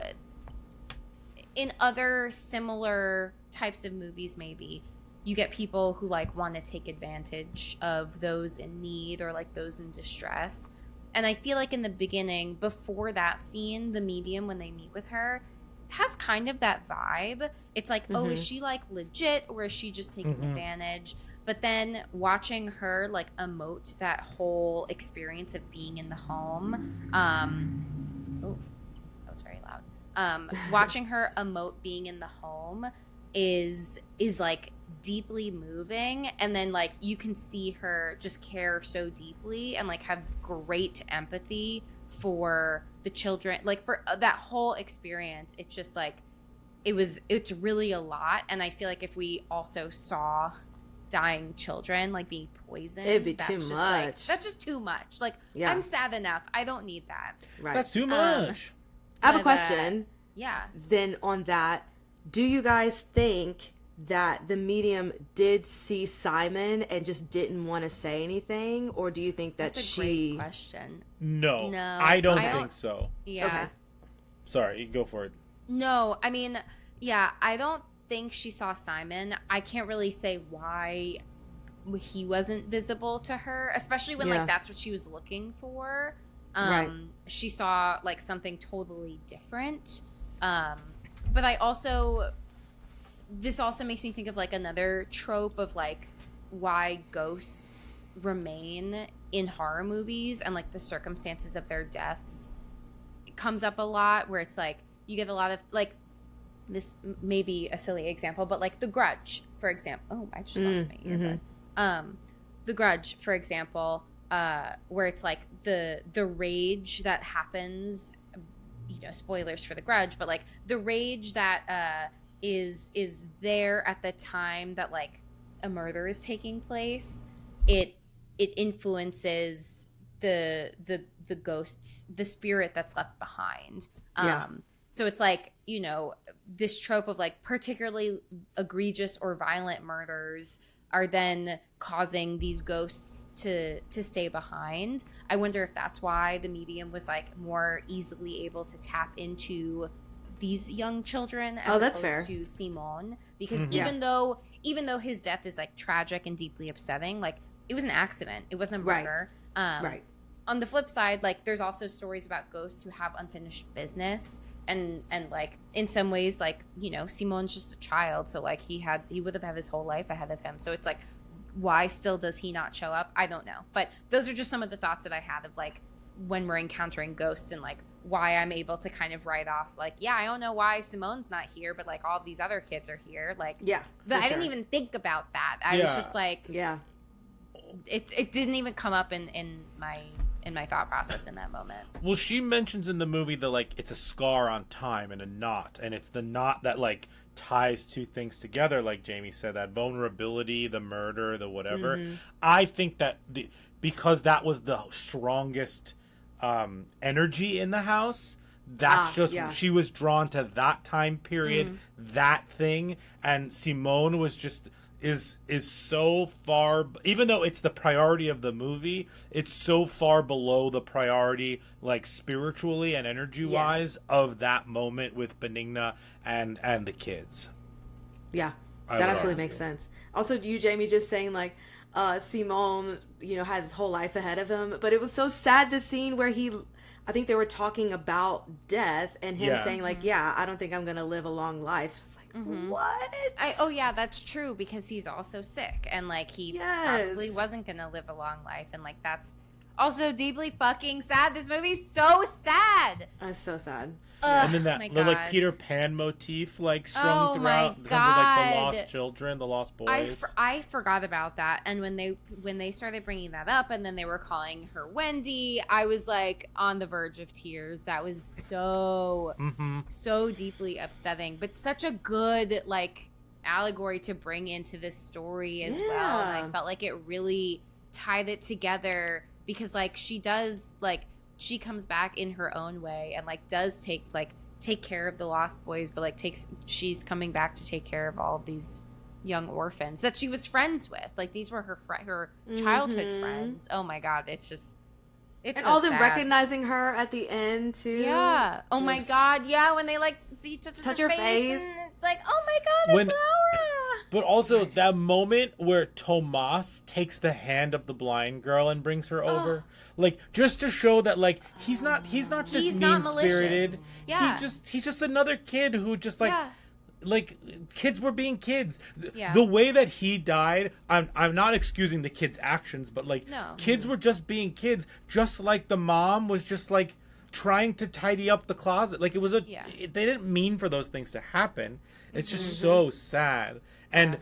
in other similar types of movies maybe you get people who like want to take advantage of those in need or like those in distress. And I feel like in the beginning, before that scene, the medium, when they meet with her, has kind of that vibe. It's like, oh, is she like legit, or is she just taking advantage? But then watching her like emote that whole experience of being in the home, oh, that was very loud. Watching her emote being in the home is like deeply moving, and then like you can see her just care so deeply and like have great empathy for the children, like for that whole experience. It's just like it's really a lot. And I feel like if we also saw dying children like being poisoned, it'd be too much. Like, that's just too much. Like, I'm sad enough, I don't need that. That's too much. I have a question. Yeah. Then on that, do you guys think that the medium did see Simon and just didn't want to say anything, or do you think that That's a great question. No, I don't think so. Yeah. Okay. Sorry, go for it. No, I mean, yeah, I don't think she saw Simon. I can't really say why he wasn't visible to her, especially when like that's what she was looking for. Right. She saw like something totally different. But this also makes me think of like another trope of like why ghosts remain in horror movies and like the circumstances of their deaths. It comes up a lot where it's like you get a lot of like, this may be a silly example, but like The Grudge, for example. Oh, I just lost my earbud. The Grudge, for example, where it's like the rage that happens, you know, spoilers for The Grudge, but like the rage that is there at the time that like a murder is taking place, it influences the ghosts, the spirit that's left behind. So it's like, you know, this trope of like particularly egregious or violent murders are then causing these ghosts to stay behind. I wonder if that's why the medium was like more easily able to tap into these young children as opposed to Simon, because even though his death is like tragic and deeply upsetting, like it was an accident, it wasn't a murder. Right. On the flip side, like there's also stories about ghosts who have unfinished business, and like in some ways, like, you know, Simon's just a child, so like he would have had his whole life ahead of him. So it's like, why still does he not show up? I don't know. But those are just some of the thoughts that I had of like when we're encountering ghosts, and like why I'm able to kind of write off like, yeah, I don't know why Simone's not here, but like all these other kids are here. Like, but I didn't even think about that. I was just like, it didn't even come up in my thought process in that moment. Well, she mentions in the movie that like it's a scar on time and a knot, and it's the knot that like ties two things together, like Jamie said, that vulnerability, the murder, the whatever. I think that because that was the strongest energy in the house, that's she was drawn to that time period, that thing, and Simone was just is so far, even though it's the priority of the movie, it's so far below the priority, like spiritually and energy wise, of that moment with Benigna and the kids. That absolutely makes sense. Also, you, Jamie, just saying like Simone, you know, has his whole life ahead of him, but it was so sad, the scene where I think they were talking about death and him saying like, I don't think I'm gonna live a long life. It's like, what? That's true, because he's also sick, and like he probably wasn't gonna live a long life, and like that's also deeply fucking sad. This movie's so sad. That's so sad. And then the like Peter Pan motif like strung throughout, in terms of like the lost children, the lost boys. I forgot about that, and when they started bringing that up, and then they were calling her Wendy, I was like on the verge of tears. That was so so deeply upsetting, but such a good like allegory to bring into this story as well. And I felt like it really tied it together, because like she does, like she comes back in her own way and like does take care of the lost boys, but like she's coming back to take care of all of these young orphans that she was friends with. Like these were her childhood friends. Oh my god, it's and so all them sad. recognizing her at the end too. Yeah. Oh my god. Yeah. When they like touch her face, and it's like, oh my god, it's Laura. But also that moment where Tomas takes the hand of the blind girl and brings her over, like just to show that like he's not just mean spirited. Yeah. He's just another kid who just like. Like kids were being kids. The way that he died, I'm not excusing the kids' actions, but like kids were just being kids, just like the mom was just like trying to tidy up the closet. Like it was they didn't mean for those things to happen. It's just so sad. And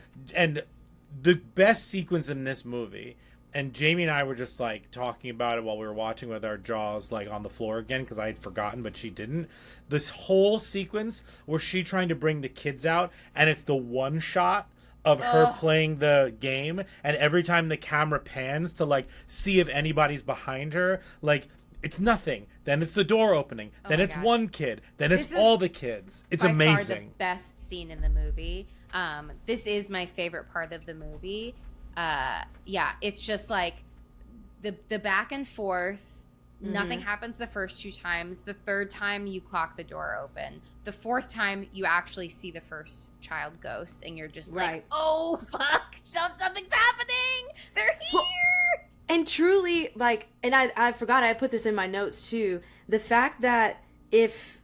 the best sequence in this movie, and Jamie and I were just like talking about it while we were watching with our jaws like on the floor again, because I had forgotten, but she didn't. This whole sequence where she trying to bring the kids out, and it's the one shot of her playing the game, and every time the camera pans to like see if anybody's behind her, like it's nothing. Then it's the door opening. Then it's one kid. Then it's all the kids. It's amazing. By far the best scene in the movie. This is my favorite part of the movie. It's just like the back and forth Nothing happens the first 2 times. The 3rd time you clock the door open. The 4th time you actually see the first child ghost, and you're just like, oh fuck, something's happening. They're here. Well, and truly, like, and I forgot I put this in my notes too. The fact that if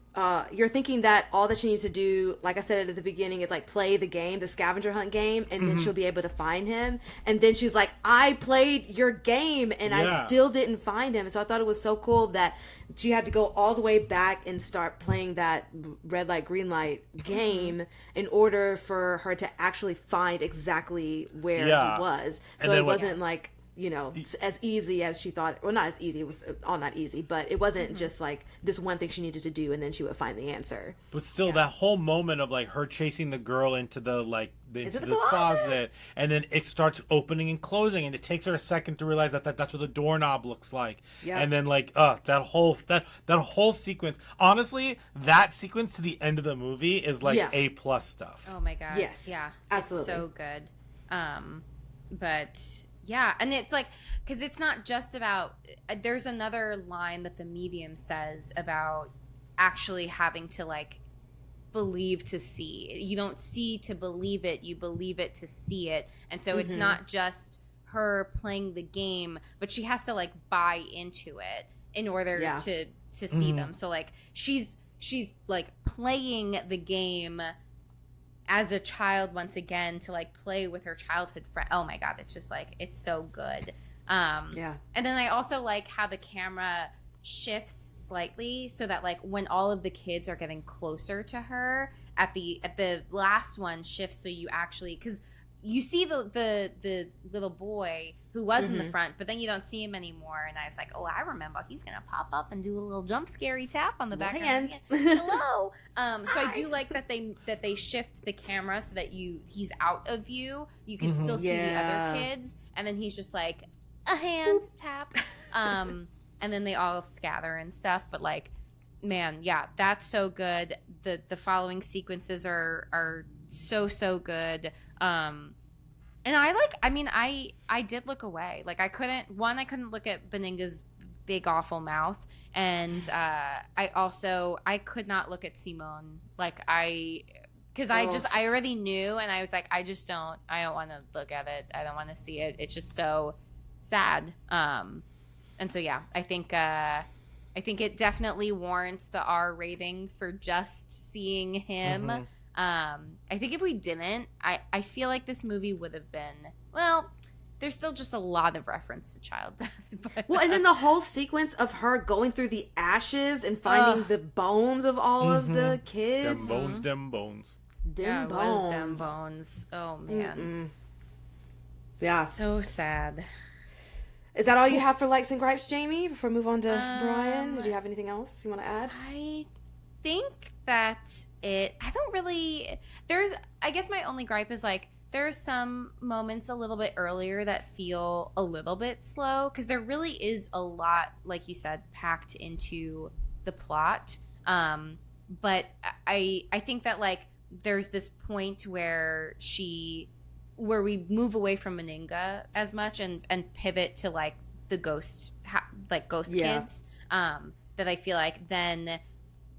you're thinking that all that she needs to do, like I said at the beginning, is like play the game, the scavenger hunt game, and then she'll be able to find him. And then she's like, I played your game and I still didn't find him. So I thought it was so cool that she had to go all the way back and start playing that red light, green light game in order for her to actually find exactly where he was. So it wasn't like, you know, as easy as she thought. Well, not as easy. It was all not easy, but it wasn't just like this one thing she needed to do and then she would find the answer. But still, that whole moment of like her chasing the girl into the into the closet, and then it starts opening and closing, and it takes her a second to realize that that's what the doorknob looks like. Yep. And then like that whole sequence. Honestly, that sequence to the end of the movie is like A+ stuff. Oh my god. Yes. Yeah. Absolutely. It's so good. But yeah, and it's like, because it's not just about, there's another line that the medium says about actually having to like believe to see. You don't see to believe it, you believe it to see it. And so it's not just her playing the game, but she has to like buy into it in order to see them. So like she's like playing the game as a child once again to like play with her childhood friend. Oh my god, it's just like, it's so good. And then I also like how the camera shifts slightly so that like when all of the kids are getting closer to her at the last one shifts, so you actually, because you see the little boy who was in the front, but then you don't see him anymore. And I was like, oh, I remember he's gonna pop up and do a little jump scary tap on the back of hand. Hello. So I do like that they shift the camera so that he's out of view. You can still see the other kids, and then he's just like a hand tap. And then they all scatter and stuff. But like, man, yeah, that's so good. The following sequences are so good. And I did look away. Like I couldn't look at Beninga's big awful mouth, and I could not look at Simone. Like I already knew, and I was like, I don't want to look at it. I don't want to see it. It's just so sad. And so yeah, I think it definitely warrants the R rating for just seeing him. I think if we didn't, I feel like this movie would have been, well, there's still just a lot of reference to child death. But, well, and then the whole sequence of her going through the ashes and finding the bones of all of the kids. Them bones. Them bones. Oh, man. Yeah. So sad. Is that all you have for likes and gripes, Jamie, before we move on to Brian? Did you have anything else you want to add? I think that's it. I guess my only gripe is like, there's some moments a little bit earlier that feel a little bit slow, because there really is a lot, like you said, packed into the plot. But I think that like there's this point where we move away from Meninga as much and pivot to like the ghost kids. That I feel like then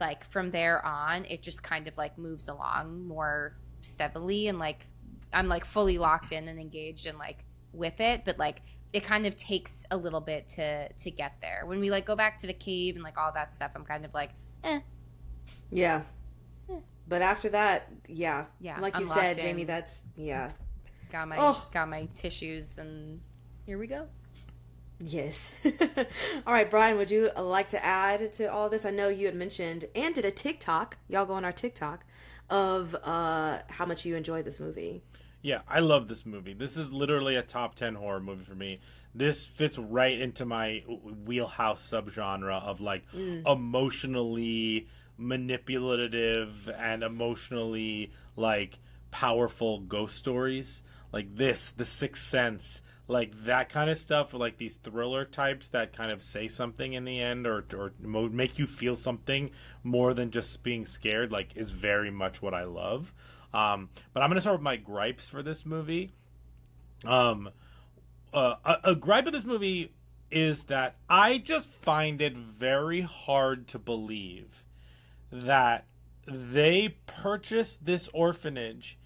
like from there on it just kind of like moves along more steadily, and like I'm like fully locked in and engaged and like with it, but like it kind of takes a little bit to get there. When we like go back to the cave and like all that stuff, I'm kind of like yeah. But after that, like I'm you said, in. Jamie, that's got my tissues, and here we go. Yes. All right, Brian, would you like to add to all this? I know you had mentioned and did a TikTok. Y'all go on our TikTok of how much you enjoyed this movie. Yeah, I love this movie. This is literally a top 10 horror movie for me. This fits right into my wheelhouse subgenre of like emotionally manipulative and emotionally like powerful ghost stories. Like this, The Sixth Sense, like that kind of stuff, or like these thriller types that kind of say something in the end or make you feel something more than just being scared, like is very much what I love. But I'm going to start with my gripes for this movie. A gripe of this movie is that I just find it very hard to believe that they purchased this orphanage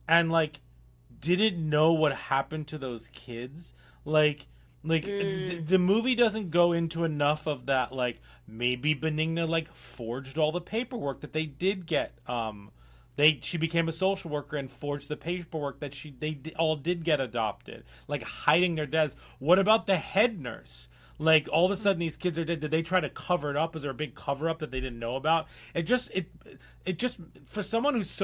and like didn't know what happened to those kids. The movie doesn't go into enough of that. Like maybe Benigna like forged all the paperwork that they did get. She became a social worker and forged the paperwork that all did get adopted, like hiding their deaths. What about the head nurse? Like all of a sudden these kids are dead. Did they try to cover it up? Was there a big cover up that they didn't know about? It just for someone who's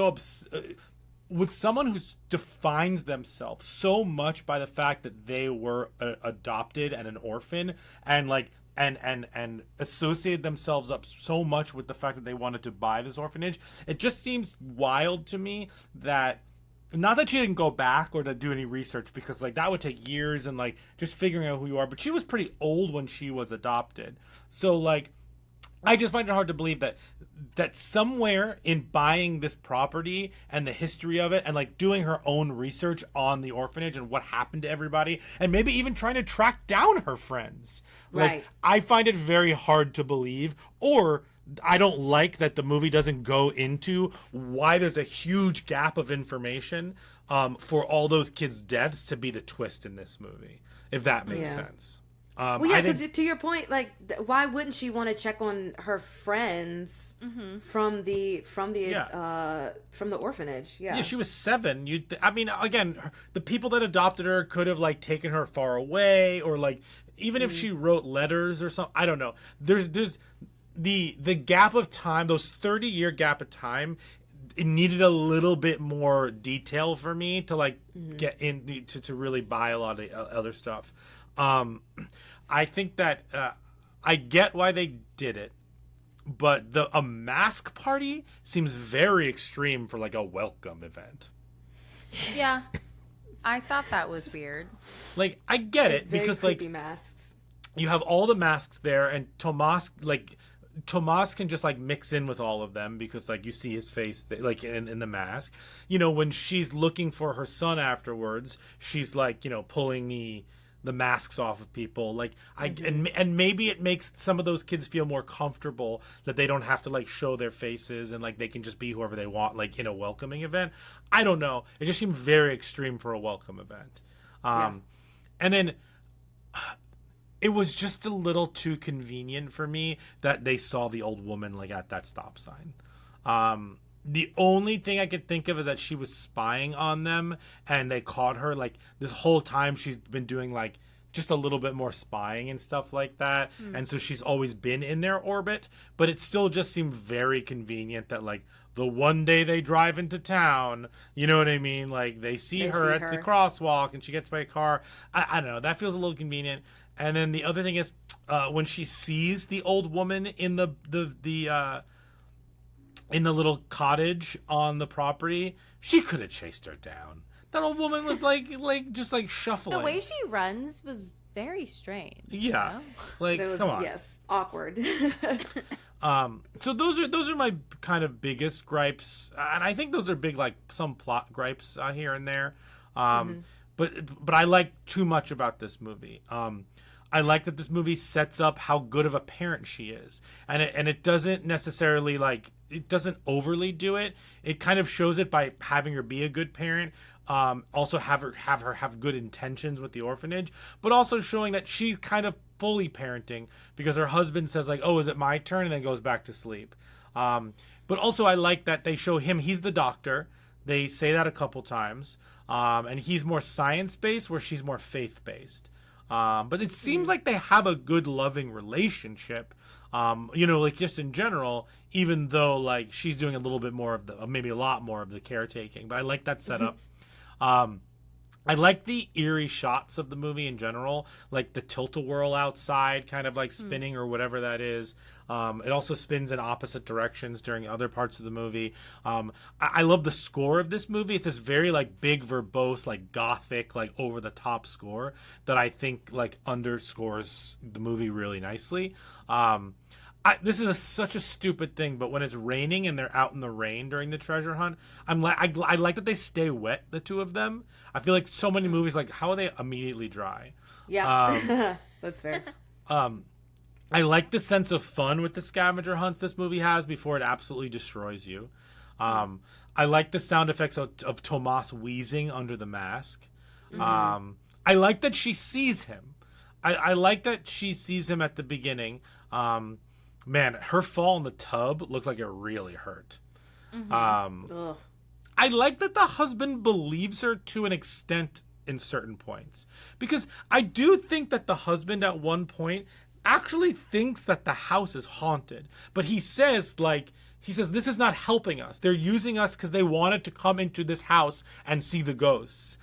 with someone who defines themselves so much by the fact that they were adopted and an orphan, and like and associated themselves up so much with the fact that they wanted to buy this orphanage. It just seems wild to me that, not that she didn't go back or to do any research, because like that would take years and like just figuring out who you are, but she was pretty old when she was adopted. So like I just find it hard to believe that somewhere in buying this property and the history of it and like doing her own research on the orphanage and what happened to everybody, and maybe even trying to track down her friends. Like, Right. I find it very hard to believe, or I don't like that the movie doesn't go into why there's a huge gap of information for all those kids' deaths to be the twist in this movie, if that makes sense. Well, yeah, because to your point, like, why wouldn't she want to check on her friends from the orphanage? Yeah, she was 7. I mean, again, the people that adopted her could have like taken her far away, or like even if she wrote letters or something. I don't know. There's the gap of time, those 30-year gap of time. It needed a little bit more detail for me to like get in to really buy a lot of other stuff. I think that I get why they did it, but a mask party seems very extreme for like a welcome event. Yeah, I thought that was weird. Like I get it, very because creepy like masks. you have all the masks there, and Tomas can just like mix in with all of them because like you see his face like in the mask. You know, when she's looking for her son afterwards, she's like, you know, pulling the masks off of people, like and maybe it makes some of those kids feel more comfortable that they don't have to like show their faces and like they can just be whoever they want, like in a welcoming event. I don't know, it just seemed very extreme for a welcome event. And then it was just a little too convenient for me that they saw the old woman like at that stop sign. The only thing I could think of is that she was spying on them and they caught her. Like this whole time she's been doing like just a little bit more spying and stuff like that. And so she's always been in their orbit, but it still just seemed very convenient that like the one day they drive into town, you know what I mean? Like they see her at the crosswalk and she gets by a car. I don't know. That feels a little convenient. And then the other thing is when she sees the old woman in the little cottage on the property, she could have chased her down. That old woman was just shuffling. The way she runs was very strange. Yeah, you know? like It was, come on. yes, awkward. So those are my kind of biggest gripes, and I think those are big like some plot gripes here and there. But I like too much about this movie. I like that this movie sets up how good of a parent she is, and it doesn't necessarily it doesn't overly do it. It kind of shows it by having her be a good parent. Also have her have good intentions with the orphanage, but also showing that she's kind of fully parenting because her husband says like, "Oh, is it my turn?" and then goes back to sleep. But also I like that they show him. He's the doctor. They say that a couple times, and he's more science-based, where she's more faith-based. But it seems like they have a good, loving relationship. Like just in general, even though like she's doing a little bit more of maybe a lot more of the caretaking. But I like that setup. I like the eerie shots of the movie in general, like the tilt-a-whirl outside kind of like spinning or whatever that is. It also spins in opposite directions during other parts of the movie. I love the score of this movie. It's this very like big, verbose, like gothic, like over-the-top score that I think like underscores the movie really nicely. This is such a stupid thing, but when it's raining and they're out in the rain during the treasure hunt, I like that they stay wet, the two of them. I feel like so many movies, like, how are they immediately dry? Yeah. That's fair. I like the sense of fun with the scavenger hunts this movie has before it absolutely destroys you. I like the sound effects of Tomas wheezing under the mask. I like that she sees him. I like that she sees him at the beginning. Man, her fall in the tub looked like it really hurt. Ugh. I like that the husband believes her to an extent in certain points. Because I do think that the husband at one point actually thinks that the house is haunted. But he says, this is not helping us. They're using us because they wanted to come into this house and see the ghosts.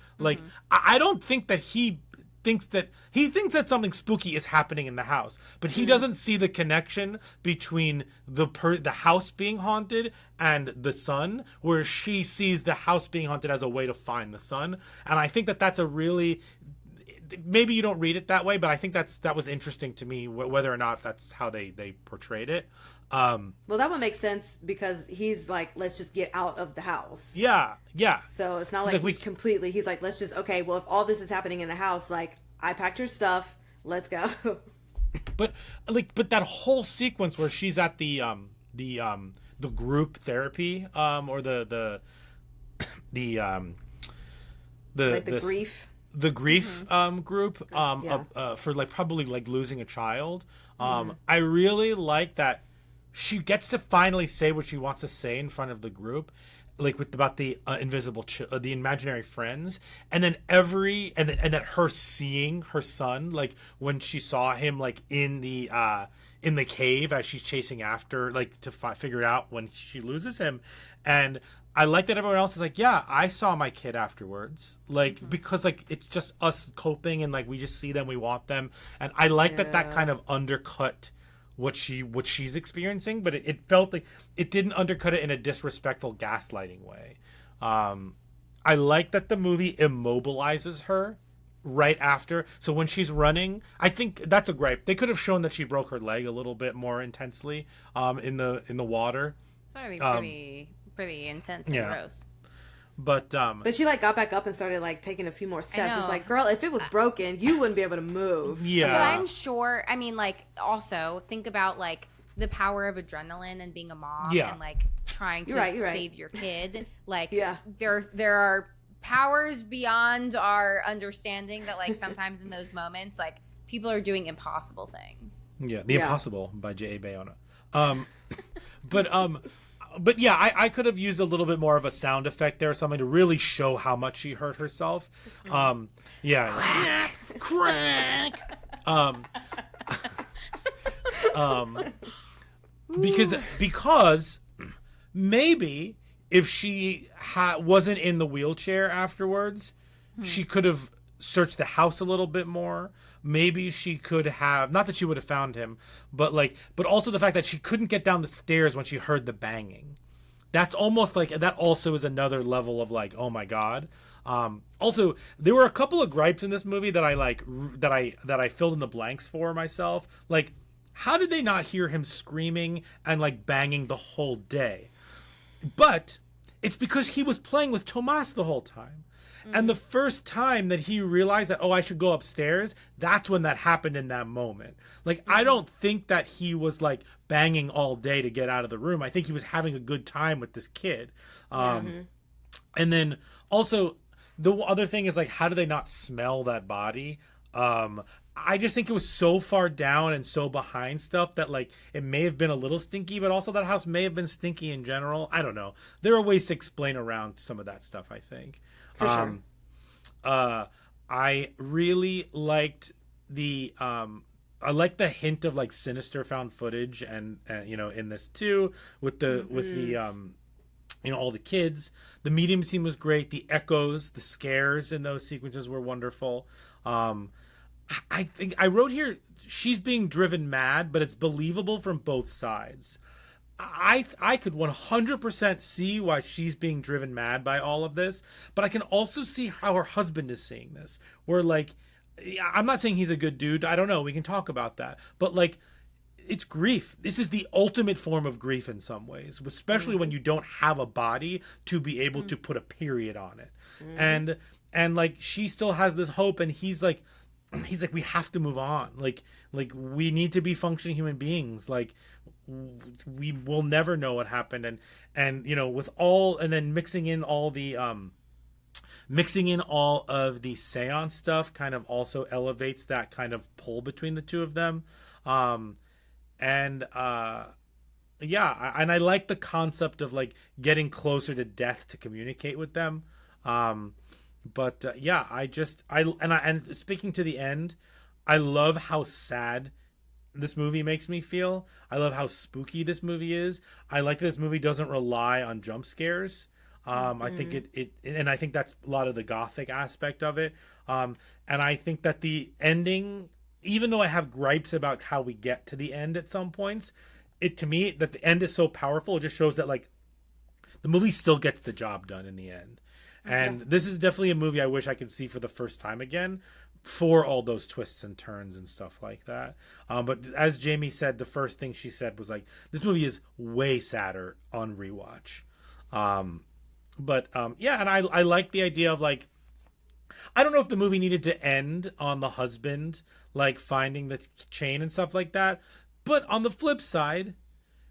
I don't think that he thinks that something spooky is happening in the house, but he doesn't see the connection between the house being haunted and the son, where she sees the house being haunted as a way to find the son. And I think that that's a really, maybe you don't read it that way, but I think that was interesting to me, whether or not that's how they portrayed it. Well, that would make sense because he's like, let's just get out of the house. Yeah. So it's not like he's like, let's just, okay, well, if all this is happening in the house, like, I packed her stuff, let's go. But that whole sequence where she's at the group therapy, or the grief. The grief group for probably losing a child. I really like that she gets to finally say what she wants to say in front of the group, about the invisible the imaginary friends, and then and that her seeing her son, when she saw him in the cave as she's chasing after, to figure out when she loses him. And I like that everyone else is like, yeah, I saw my kid afterwards, because it's just us coping, and we just see them, we want them, and I like that kind of undercut what she's experiencing, but it felt like it didn't undercut it in a disrespectful gaslighting way. I like that the movie immobilizes her right after, so when she's running, I think that's a gripe. They could have shown that she broke her leg a little bit more intensely in the water. It's already pretty intense and gross. But she got back up and started taking a few more steps. It's like, girl, if it was broken, you wouldn't be able to move. Yeah. But I'm sure, also think about the power of adrenaline and being a mom and trying to save your kid. There are powers beyond our understanding that sometimes in those moments people are doing impossible things. Yeah, The Impossible by J.A. Bayona. But yeah, I could have used a little bit more of a sound effect there, something to really show how much she hurt herself. Crack. Because maybe if she wasn't in the wheelchair afterwards, she could have searched the house a little bit more. Maybe she could have, not that she would have found him, but also the fact that she couldn't get down the stairs when she heard the banging. That's almost that also is another level of oh my God. Also, there were a couple of gripes in this movie that I filled in the blanks for myself. How did they not hear him screaming and banging the whole day? But it's because he was playing with Tomas the whole time. And the first time that he realized that, I should go upstairs, that's when that happened in that moment. I don't think that he was banging all day to get out of the room. I think he was having a good time with this kid. And then also the other thing is how do they not smell that body? I just think it was so far down and so behind stuff that it may have been a little stinky, but also that house may have been stinky in general. I don't know. There are ways to explain around some of that stuff, I think. For sure. I really liked the hint of sinister found footage and in this too with the all the kids. The medium scene was great. The echoes, the scares in those sequences were wonderful. I think I wrote here she's being driven mad, but it's believable from both sides. I could 100% see why she's being driven mad by all of this, but I can also see how her husband is seeing this. Where I'm not saying he's a good dude. I don't know. We can talk about that. But it's grief. This is the ultimate form of grief in some ways, especially when you don't have a body to be able to put a period on it. And she still has this hope, and he's he's like, we have to move on. Like we need to be functioning human beings. Like we will never know what happened. And you know, with all, and then mixing in all of the seance stuff kind of also elevates that kind of pull between the two of them. And I like the concept of like getting closer to death to communicate with them. And speaking to the end, I love how sad this movie makes me feel. I love how spooky this movie is. I like that this movie doesn't rely on jump scares. I think and I think that's a lot of the gothic aspect of it. And I think that the ending, even though I have gripes about how we get to the end at some points, to me, that the end is so powerful, it just shows that like the movie still gets the job done in the end. And this is definitely a movie I wish I could see for the first time again, for all those twists and turns and stuff like that. But as Jamie said, the first thing she said was like, this movie is way sadder on rewatch. And I like the idea of like, I don't know if the movie needed to end on the husband like finding the chain and stuff like that. But on the flip side,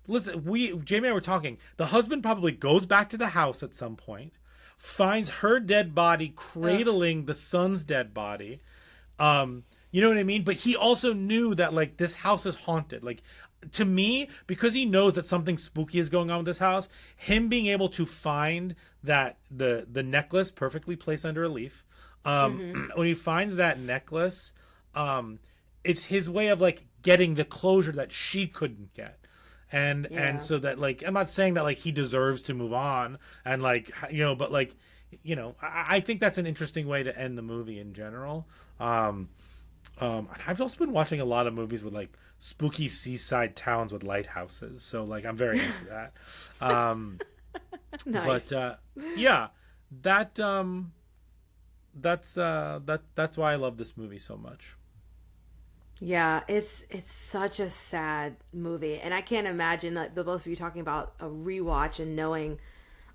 listen, Jamie and I were talking, the husband probably goes back to the house at some point, finds her dead body cradling the son's dead body. You know what I mean? But he also knew that like this house is haunted. Like, to me, because he knows that something spooky is going on with this house, him being able to find that the necklace perfectly placed under a leaf, when he finds that necklace, it's his way of like getting the closure that she couldn't get. And so that like, I'm not saying that like he deserves to move on and like, you know, but like, you know, I think that's an interesting way to end the movie in general. I've also been watching a lot of movies with like spooky seaside towns with lighthouses, so like I'm very into that. Nice. But that's why I love this movie so much. Yeah, it's such a sad movie, and I can't imagine like the both of you talking about a rewatch and knowing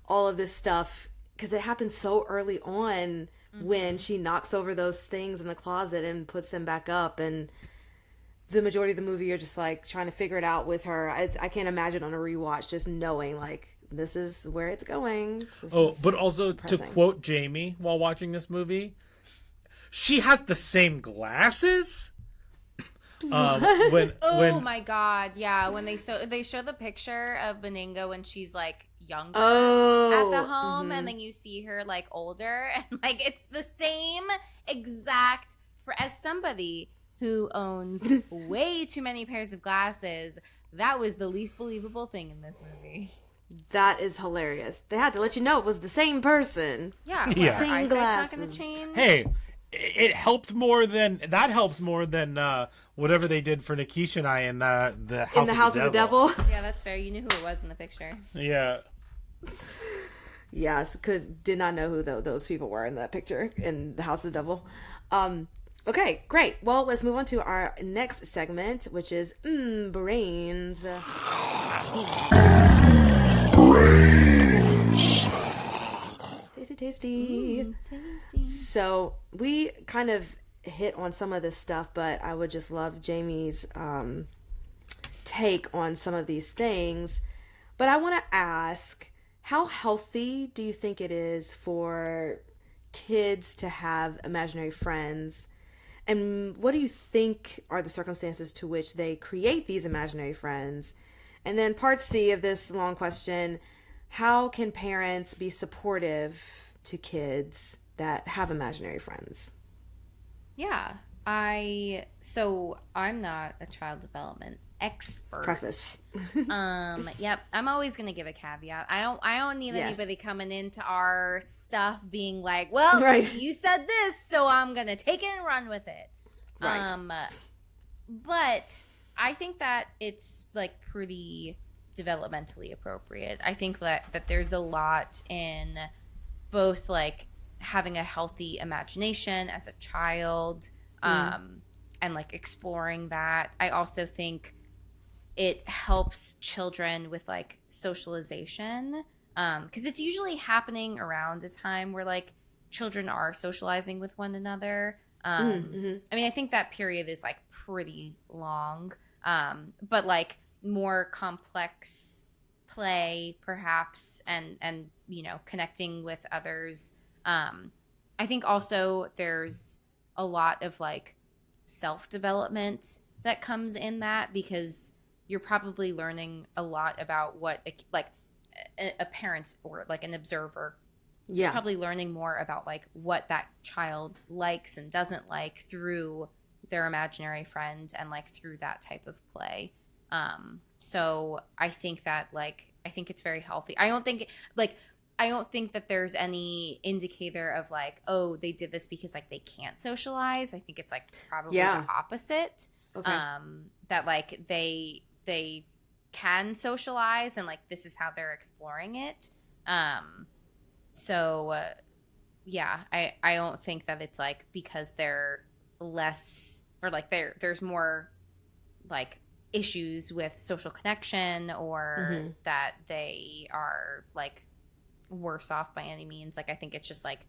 all of this stuff, because it happens so early on when she knocks over those things in the closet and puts them back up, and the majority of the movie you're just like trying to figure it out with her. I can't imagine on a rewatch just knowing like this is where it's going. But also depressing. To quote Jamie while watching this movie, she has the same glasses. My god, yeah, when they show the picture of Beninga when she's like younger at the home, and then you see her like older, and like it's the same exact, as somebody who owns way too many pairs of glasses, that was the least believable thing in this movie. That is hilarious. They had to let you know it was the same person. Yeah, same glasses. Not gonna change. Hey, it helps more than whatever they did for Nikisha and I in the House of the Devil. Yeah, that's fair. You knew who it was in the picture. Yeah. Yes, did not know who those people were in that picture in the House of the Devil. Okay, great. Well, let's move on to our next segment, which is brains. Tasty. So we kind of hit on some of this stuff, but I would just love Jamie's take on some of these things. But I want to ask, how healthy do you think it is for kids to have imaginary friends? And what do you think are the circumstances to which they create these imaginary friends? And then part C of this long question, how can parents be supportive to kids that have imaginary friends? Yeah, I'm not a child development expert. Preface. Yep. I'm always gonna give a caveat. I don't need anybody coming into our stuff being like, well, you said this, so I'm gonna take it and run with it. Right. But I think that it's like pretty developmentally appropriate. I think that there's a lot in both like having a healthy imagination as a child, and like exploring that. I also think it helps children with like socialization, because it's usually happening around a time where like children are socializing with one another. I mean, I think that period is like pretty long, but like more complex play perhaps, and you know, connecting with others. I think also there's a lot of like self-development that comes in that, because you're probably learning a lot about what like a parent or like an observer is probably learning more about like what that child likes and doesn't like through their imaginary friend and like through that type of play. So I think that like, I think it's very healthy. I don't think that there's any indicator of like, oh, they did this because like they can't socialize. I think it's like probably the opposite. Okay. That like they can socialize, and like this is how they're exploring it. So yeah, I don't think that it's like because they're less, or like there's more like issues with social connection, or that they are like worse off by any means. Like I think it's just like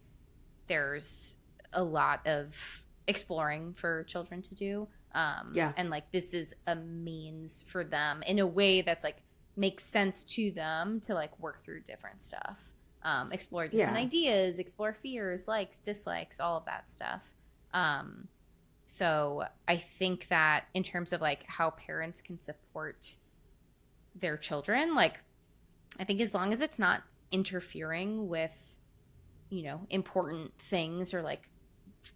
there's a lot of exploring for children to do, and like this is a means for them in a way that's like makes sense to them to like work through different stuff, explore different ideas, explore fears, likes, dislikes, all of that stuff. So I think that in terms of like how parents can support their children, like I think as long as it's not interfering with, you know, important things or like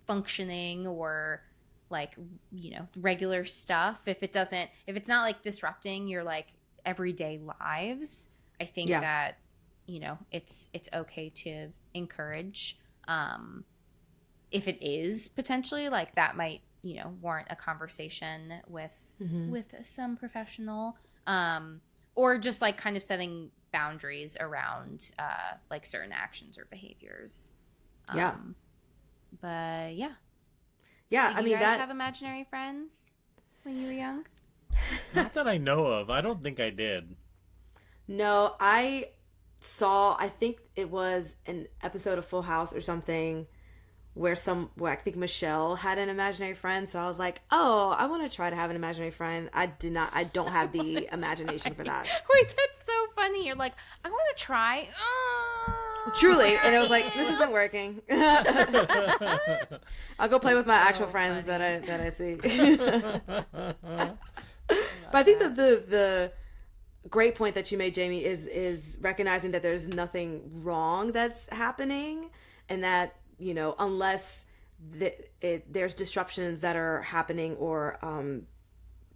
functioning or like, you know, regular stuff, if it's not like disrupting your like everyday lives, I think that, you know, it's okay to encourage. If it is potentially like that might, you know, warrant a conversation with some professional, or just like kind of setting boundaries around like certain actions or behaviors. But yeah. Did you guys have imaginary friends when you were young? Not that I know of. I don't think I did. No, I think it was an episode of Full House or something where I think Michelle had an imaginary friend, so I was like, oh, I want to try to have an imaginary friend. I don't have the imagination for that. Wait, that's so funny. You're like, I want to try. Truly. And it was like, this isn't working. I'll go play with my actual friends that I see. But I think that the great point that you made, Jamie, is recognizing that there's nothing wrong that's happening, and that, you know, unless there's disruptions that are happening or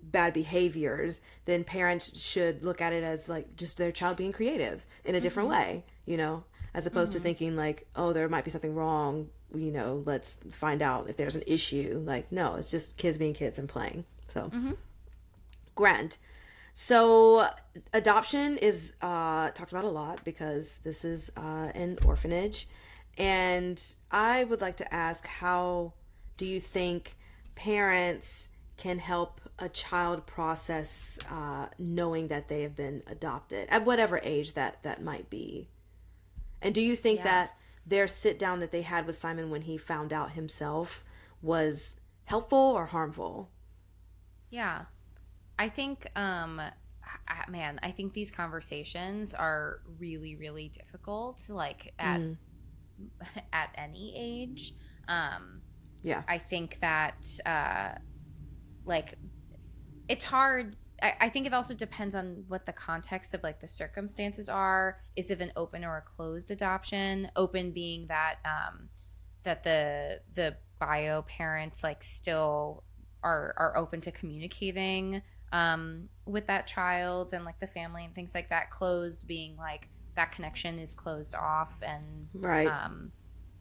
bad behaviors, then parents should look at it as like just their child being creative in a different way, you know, as opposed to thinking like, oh, there might be something wrong, you know, let's find out if there's an issue. Like, no, it's just kids being kids and playing. So grand. So adoption is talked about a lot because this is an orphanage. And I would like to ask, how do you think parents can help a child process knowing that they have been adopted at whatever age that might be? And do you think that their sit down that they had with Simon when he found out himself was helpful or harmful? Yeah. I think, I think these conversations are really, really difficult, like at any age. I think that like it's hard. I think it also depends on what the context of like the circumstances are. Is it an open or a closed adoption? Open being that that the bio parents like still are open to communicating with that child and like the family and things like that. Closed being like that connection is closed off, and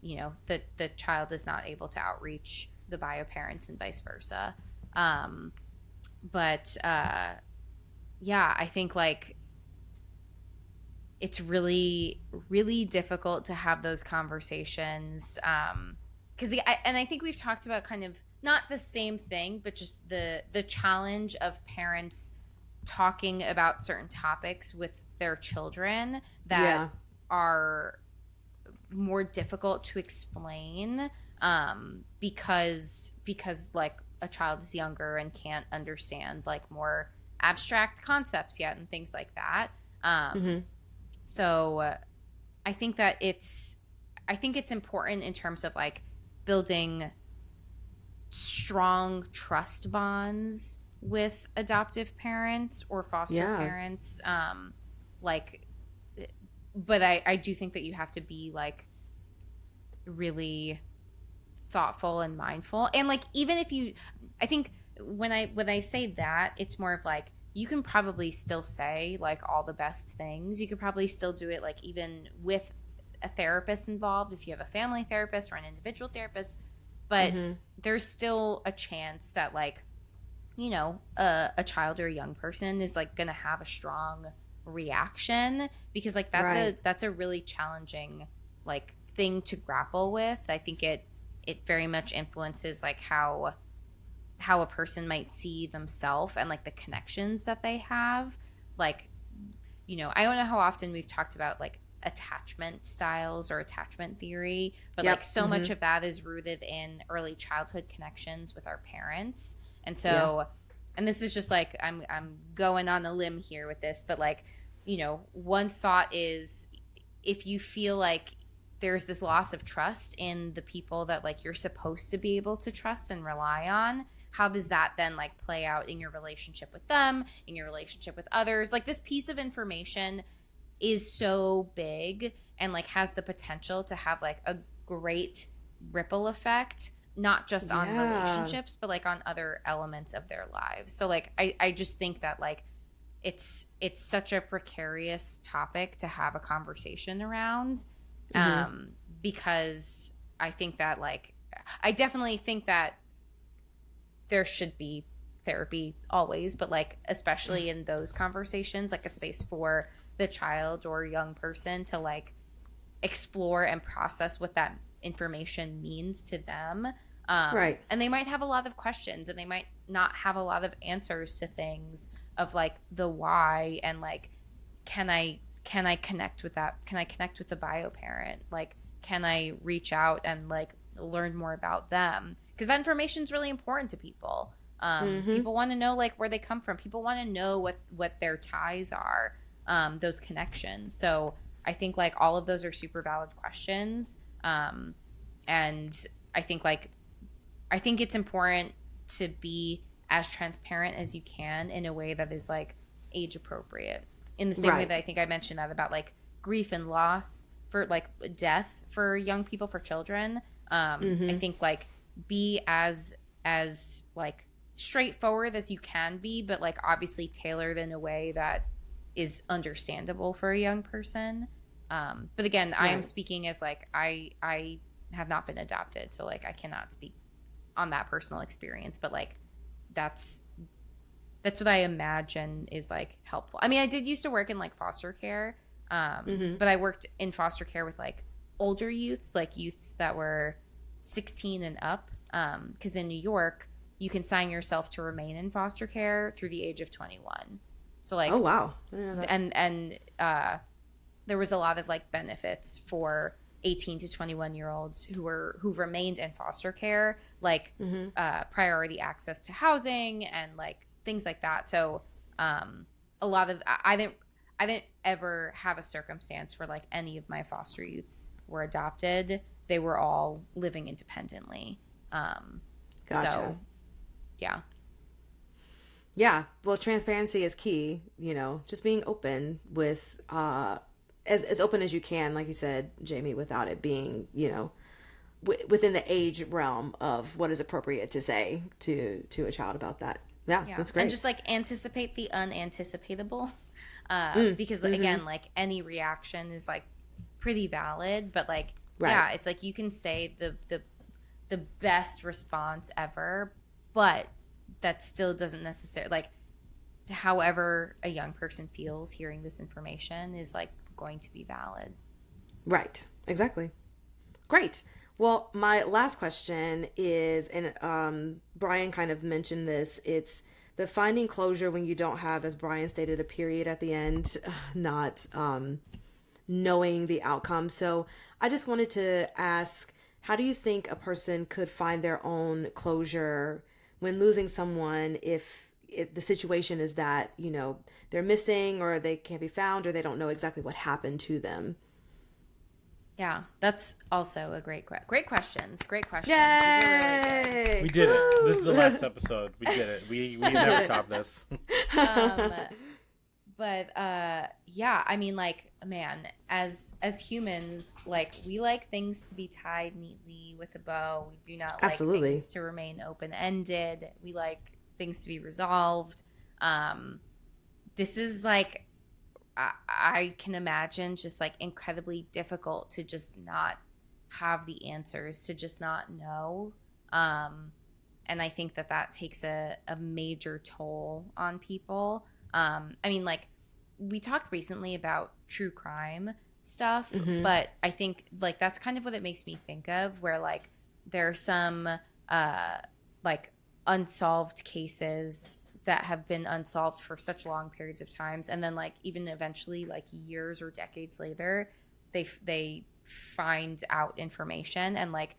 you know, the child is not able to outreach the bio parents and vice versa. But I think like it's really, really difficult to have those conversations. Because I think we've talked about kind of not the same thing, but just the challenge of parents talking about certain topics with their children that are more difficult to explain because like a child is younger and can't understand like more abstract concepts yet and things like that. So I think that it's important in terms of like building strong trust bonds with adoptive parents or foster parents. But I do think that you have to be like really thoughtful and mindful. And like, even if I think when I say that, it's more of like, you can probably still say like all the best things. You could probably still do it like even with a therapist involved, if you have a family therapist or an individual therapist, but there's still a chance that like, you know, a child or a young person is like going to have a strong reaction, because like that's a really challenging like thing to grapple with. I think it very much influences like how a person might see themselves and like the connections that they have. Like, you know, I don't know how often we've talked about like attachment styles or attachment theory, but like so much of that is rooted in early childhood connections with our parents. And so and this is just like I'm going on a limb here with this, but like, you know, one thought is, if you feel like there's this loss of trust in the people that like you're supposed to be able to trust and rely on, how does that then like play out in your relationship with them, in your relationship with others? Like, this piece of information is so big and like has the potential to have like a great ripple effect, not just on relationships, but like on other elements of their lives. So like I just think that like it's such a precarious topic to have a conversation around, because I think that like I definitely think that there should be therapy always, but like especially in those conversations, like a space for the child or young person to like explore and process what that information means to them. And they might have a lot of questions, and they might not have a lot of answers to things of like the why, and like can I connect with that? Can I connect with the bio parent? Like, can I reach out and like learn more about them? Because that information is really important to people. People want to know like where they come from. People want to know what their ties are, those connections. So I think like all of those are super valid questions. And I think it's important to be as transparent as you can in a way that is like age appropriate, in the same way that I think I mentioned that about like grief and loss, for like death for young people, for children. I think like be as like straightforward as you can be, but like obviously tailored in a way that is understandable for a young person. But again, I am speaking as like I have not been adopted, so like I cannot speak on that personal experience, but like that's what I imagine is like helpful. I mean, I did used to work in like foster care, but I worked in foster care with like older youths, like youths that were 16 and up, because in New York you can sign yourself to remain in foster care through the age of 21. So like, oh wow, and there was a lot of like benefits for 18 to 21 year olds who remained in foster care, like priority access to housing and like things like that. So a lot of I didn't ever have a circumstance where like any of my foster youths were adopted. They were all living independently. Gotcha. So yeah, well, transparency is key, you know, just being open with as open as you can, like you said, Jamie, without it being, you know, within the age realm of what is appropriate to say to a child about that. Yeah, that's great. And just like anticipate the unanticipatable, because again, like any reaction is like pretty valid, but like yeah, it's like you can say the best response ever, but that still doesn't necessarily, like, however a young person feels hearing this information is like going to be valid. Right. Exactly. Great. Well, my last question is, and Brian kind of mentioned this, it's the finding closure when you don't have, as Brian stated, a period at the end, not knowing the outcome. So I just wanted to ask, how do you think a person could find their own closure when losing someone if the situation is that, you know, they're missing or they can't be found or they don't know exactly what happened to them? Yeah, that's also a great questions. Great questions. Yay! We did it. Woo! This is the last episode. We did it. We never top this. But yeah, I mean, like, man, as humans, like, we like things to be tied neatly with a bow. We do not like Absolutely. things to remain open-ended. We like things to be resolved. This is like, I can imagine just like incredibly difficult to just not have the answers, to just not know. And I think that takes a major toll on people. I mean, like, we talked recently about true crime stuff, but I think like that's kind of what it makes me think of, where like there are some like unsolved cases that have been unsolved for such long periods of times, and then like even eventually like years or decades later they find out information, and like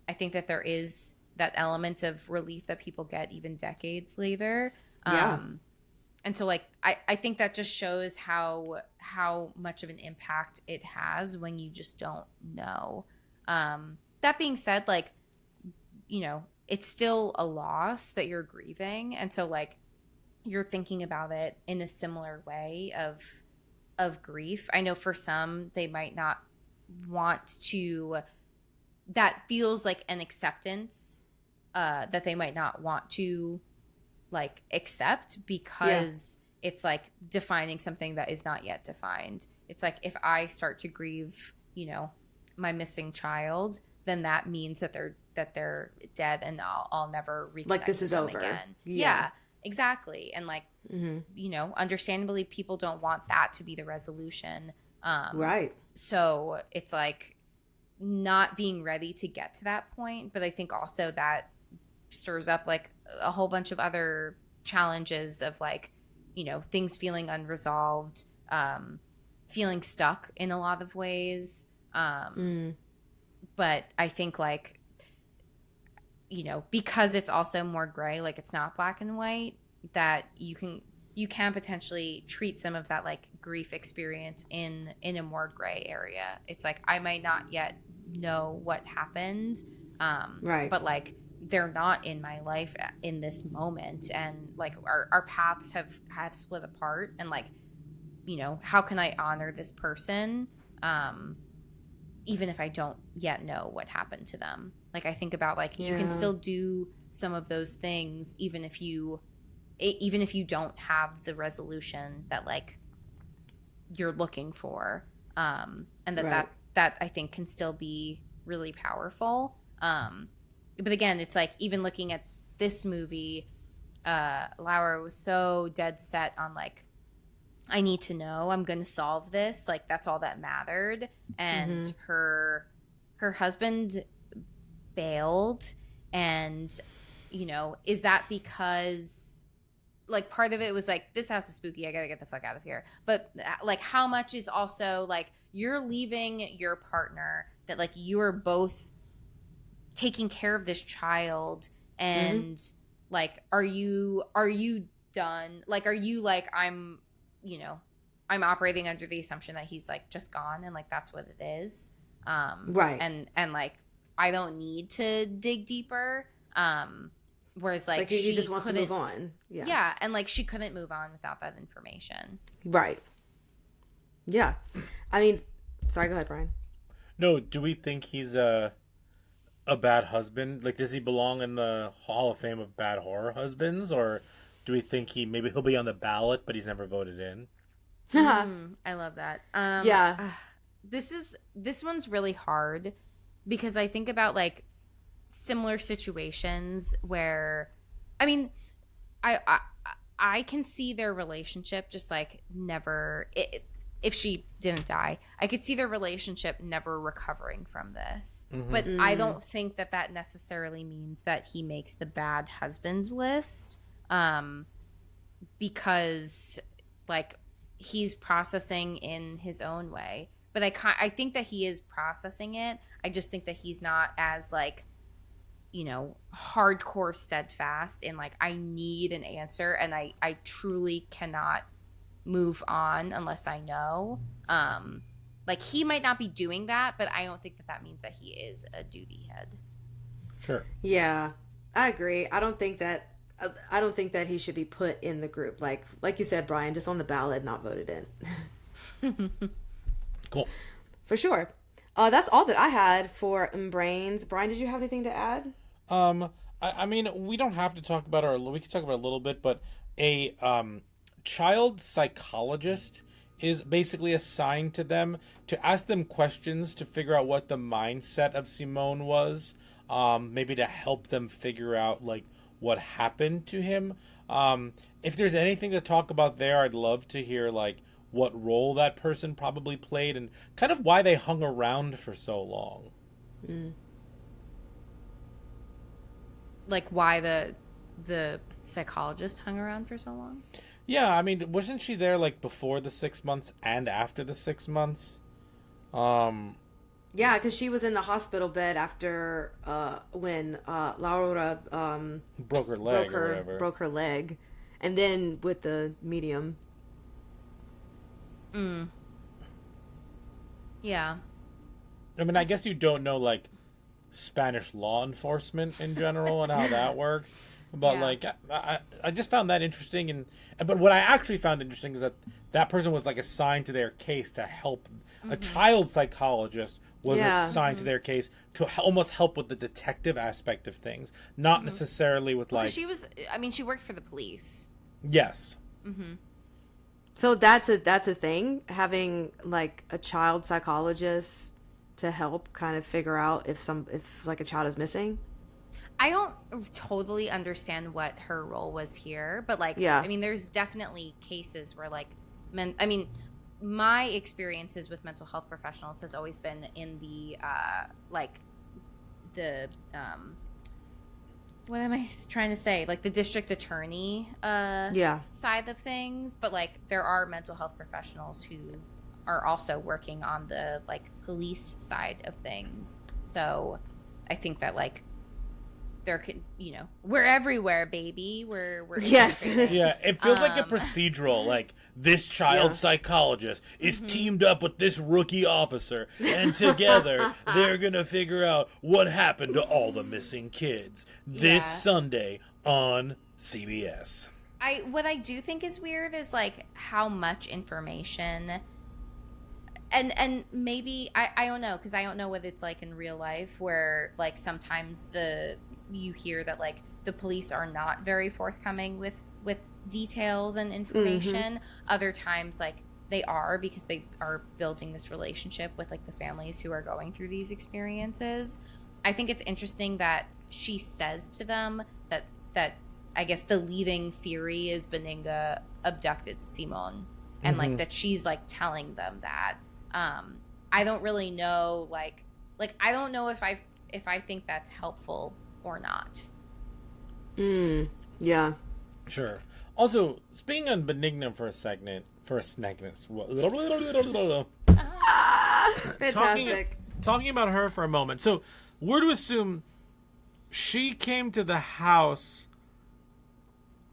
I think that there is that element of relief that people get even decades later. Yeah. And so like I think that just shows how much of an impact it has when you just don't know. That being said, like, you know, it's still a loss that you're grieving, and so like you're thinking about it in a similar way of grief. I know for some they might not want to, that feels like an acceptance that they might not want to like accept, because it's like defining something that is not yet defined. It's like if I start to grieve, you know, my missing child, then that means that they're dead and I'll never reconnect Like this with is them over. again. Yeah. Exactly. And like, you know, understandably people don't want that to be the resolution. Right. So it's like not being ready to get to that point. But I think also that stirs up like a whole bunch of other challenges of like, you know, things feeling unresolved, feeling stuck in a lot of ways. But I think like, you know, because it's also more gray, like it's not black and white, that you can potentially treat some of that like grief experience in a more gray area. It's like I might not yet know what happened, Right. but like they're not in my life in this moment, and like our paths have split apart, and like, you know, how can I honor this person even if I don't yet know what happened to them? Like I think about like you can still do some of those things even if you don't have the resolution that like you're looking for, and that I think can still be really powerful. But again, it's like even looking at this movie, Laura was so dead set on like, I need to know, I'm going to solve this. Like that's all that mattered. And her husband bailed, and, you know, is that because like part of it was like, this house is spooky, I gotta get the fuck out of here, but like how much is also like you're leaving your partner that like you are both taking care of this child, and like are you done? Like are you like, I'm, you know, I'm operating under the assumption that he's like just gone and like that's what it is, Right. and like I don't need to dig deeper, whereas like he she just wants to couldn't- move on. yeah, and like she couldn't move on without that information. Right. Yeah. I mean, sorry, go ahead, Brian. No, do we think he's a bad husband? Like, does he belong in the Hall of Fame of bad horror husbands, or do we think maybe he'll be on the ballot, but he's never voted in? I love that. Yeah. This one's really hard because I think about like similar situations where, I mean, I can see their relationship just like never. If she didn't die, I could see their relationship never recovering from this. But I don't think that necessarily means that he makes the bad husbands list, because like he's processing in his own way. but I think that he is processing it. I just think that he's not as like, hardcore steadfast in like, I need an answer and I truly cannot move on unless I know. Like he might not be doing that, but I don't think that means that he is a duty head. Sure. Yeah, I agree. I don't think that he should be put in the group. Like you said, Brian, just on the ballot, not voted in. Cool. For sure. That's all that I had for Brains. Brian, did you have anything to add? I mean, we don't have to talk about we can talk about it a little bit, but a child psychologist is basically assigned to them to ask them questions to figure out what the mindset of Simone was, maybe to help them figure out like what happened to him. If there's anything to talk about there, I'd love to hear like what role that person probably played and kind of why they hung around for so long. Like why the psychologist hung around for so long? Yeah, I mean, wasn't she there like before the 6 months and after the 6 months? Yeah, because she was in the hospital bed after when Laura Broke her leg or whatever. broke her leg, and then with the medium. Yeah. I mean, I guess you don't know like Spanish law enforcement in general and how that works, but Yeah. like I just found that interesting, but what I actually found interesting is that person was like assigned to their case to help. A child psychologist was assigned to their case to almost help with the detective aspect of things, not necessarily with like. She worked for the police. Yes. So that's a thing, having like a child psychologist to help kind of figure out if like a child is missing. I don't totally understand what her role was here, but like, Yeah. I mean, there's definitely cases where like my experiences with mental health professionals has always been in the what am I trying to say? Like the district attorney side of things, but like there are mental health professionals who are also working on the like police side of things. So I think that like there could, we're everywhere, baby. We're Yes. Yeah, it feels like a procedural. Like this child psychologist is teamed up with this rookie officer, and together they're gonna figure out what happened to all the missing kids this Sunday on CBS. What I do think is weird is like how much information. And maybe I don't know, because I don't know what it's like in real life, where like sometimes you hear that like the police are not very forthcoming with details and information. Other times like they are, because they are building this relationship with like the families who are going through these experiences. I think it's interesting that she says to them that I guess the leading theory is Benigna abducted Simone, and like that she's like telling them that. I don't really know, like I don't know if I think that's helpful or not. Yeah. Sure. Also, speaking on Benigna for a second, Fantastic. Talking about her for a moment. So, we're to assume she came to the house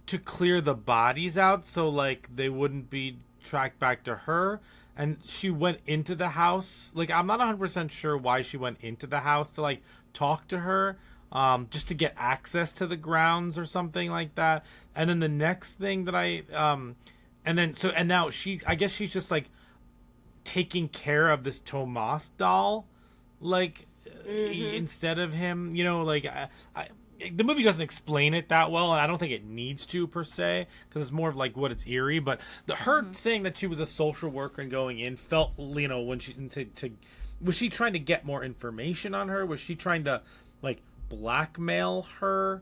to clear the bodies out, so like they wouldn't be tracked back to her. And she went into the house. Like, I'm not 100% sure why she went into the house to, like, talk to her. Just to get access to the grounds or something like that. And then the next thing that and now I guess she's just, like, taking care of this Tomas doll. Like, instead of him, like, the movie doesn't explain it that well, and I don't think it needs to per se, because it's more of like what it's eerie. But her saying that she was a social worker and going in felt, when she was she trying to get more information on her? Was she trying to like blackmail her,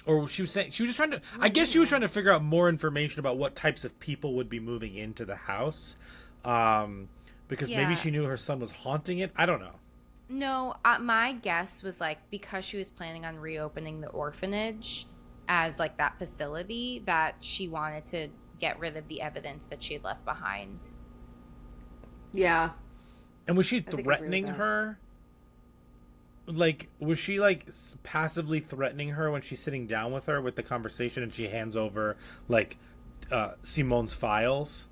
or she was just trying to? I guess she was trying to figure out more information about what types of people would be moving into the house, because maybe she knew her son was haunting it. I don't know. No, my guess was like because she was planning on reopening the orphanage as like that facility, that she wanted to get rid of the evidence that she had left behind. Yeah. And was she think I agree with threatening that. her? Like, was she like passively threatening her when she's sitting down with her with the conversation, and she hands over like Simone's files?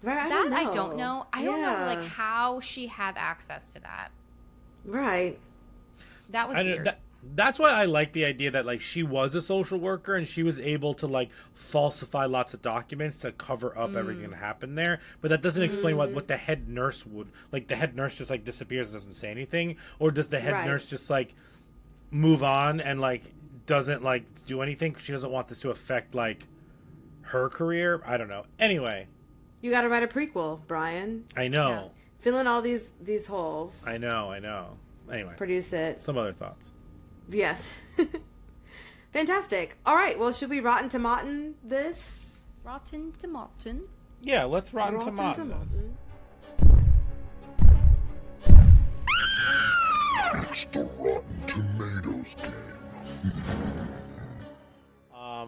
Right, I That don't I know. don't know. I don't know Yeah. like how she had access to that. Right. That was I weird. that's why I like the idea that like she was a social worker and she was able to like falsify lots of documents to cover up everything that happened there. But that doesn't explain what the head nurse would like. The head nurse just like disappears and doesn't say anything, or does the head Right. nurse just like move on and like doesn't like do anything because she doesn't want this to affect like her career? I don't know. Anyway, You got to write a prequel, Brian. I know, Fill in all these holes. I know. Anyway, Produce it. some other thoughts. Yes. Fantastic. All right. Well, should we Rotten Tomatin this? Rotten Tomatin. Yeah, let's Rotten Rotten Tomato this. It's the Rotten Tomatoes game.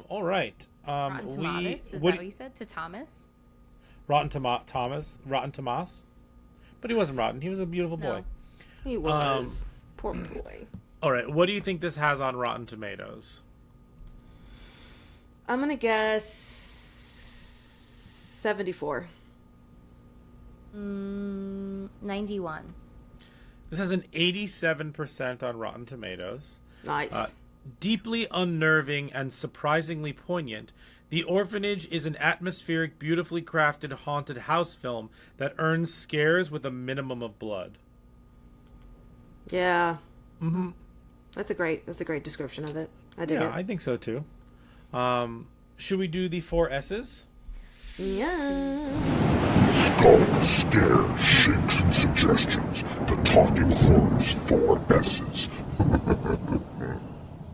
All right. Rotten Tomatoes. Is that what you said? To Thomas? Rotten Tomas. But he wasn't rotten. He was a beautiful boy. No. He was. Poor boy. All right. What do you think this has on Rotten Tomatoes? I'm going to guess 74. 91. This has an 87% on Rotten Tomatoes. Nice. Deeply unnerving and surprisingly poignant, The Orphanage is an atmospheric, beautifully crafted haunted house film that earns scares with a minimum of blood. Yeah. Mm-hmm. That's a great description of it. I dig Yeah, it. I think so too. Should we do the 4 S's? Yeah. Skull, scare, shakes, and suggestions. The Talking Horrors 4 S's.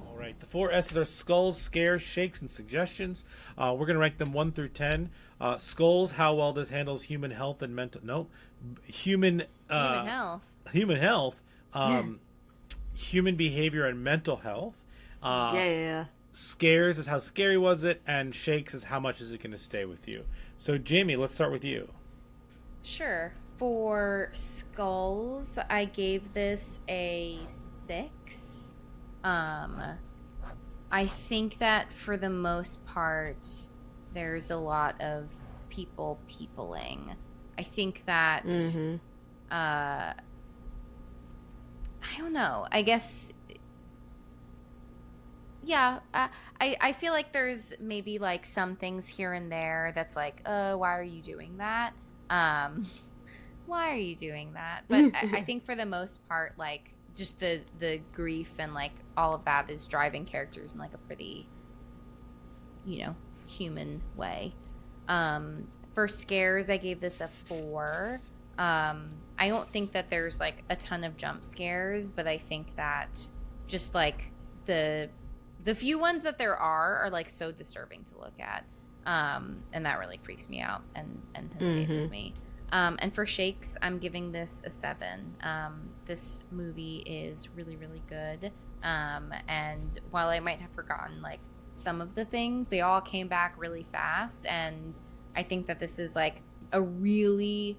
All right, the 4 S's are skulls, scares, shakes, and suggestions. We're going to rank them 1 through 10. Skulls, how well this handles human health and mental... No. Human health. Human health. Human behavior and mental health. Yeah. Scares is how scary was it, and shakes is how much is it going to stay with you. So, Jamie, let's start with you. Sure. For Skulls, I gave this a 6. I think that for the most part, there's a lot of peopling. I think that, I don't know. I guess, yeah. I feel like there's maybe like some things here and there that's like, why are you doing that? Why are you doing that? But I think for the most part, like just the grief and like all of that is driving characters in like a pretty, human way. For scares, I gave this a 4. I don't think that there's like a ton of jump scares, but I think that just like the few ones that there are like so disturbing to look at. And that really freaks me out and has stayed with me. And for shakes, I'm giving this a 7. This movie is really, really good. And while I might have forgotten like some of the things, they all came back really fast. And I think that this is like a really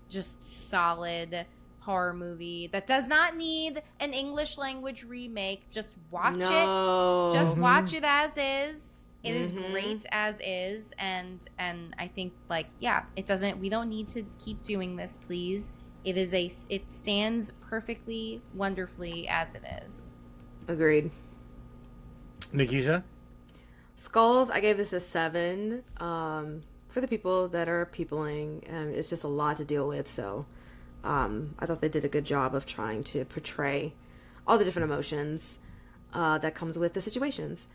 just solid horror movie that does not need an English language remake. Just watch it. Just watch it as is. It is great as is, and I think like it doesn't. We don't need to keep doing this, please. It stands perfectly, wonderfully as it is. Agreed. Nikisha? Skulls, I gave this a 7. For the people that are peopling, it's just a lot to deal with. So, I thought they did a good job of trying to portray all the different emotions that comes with the situations.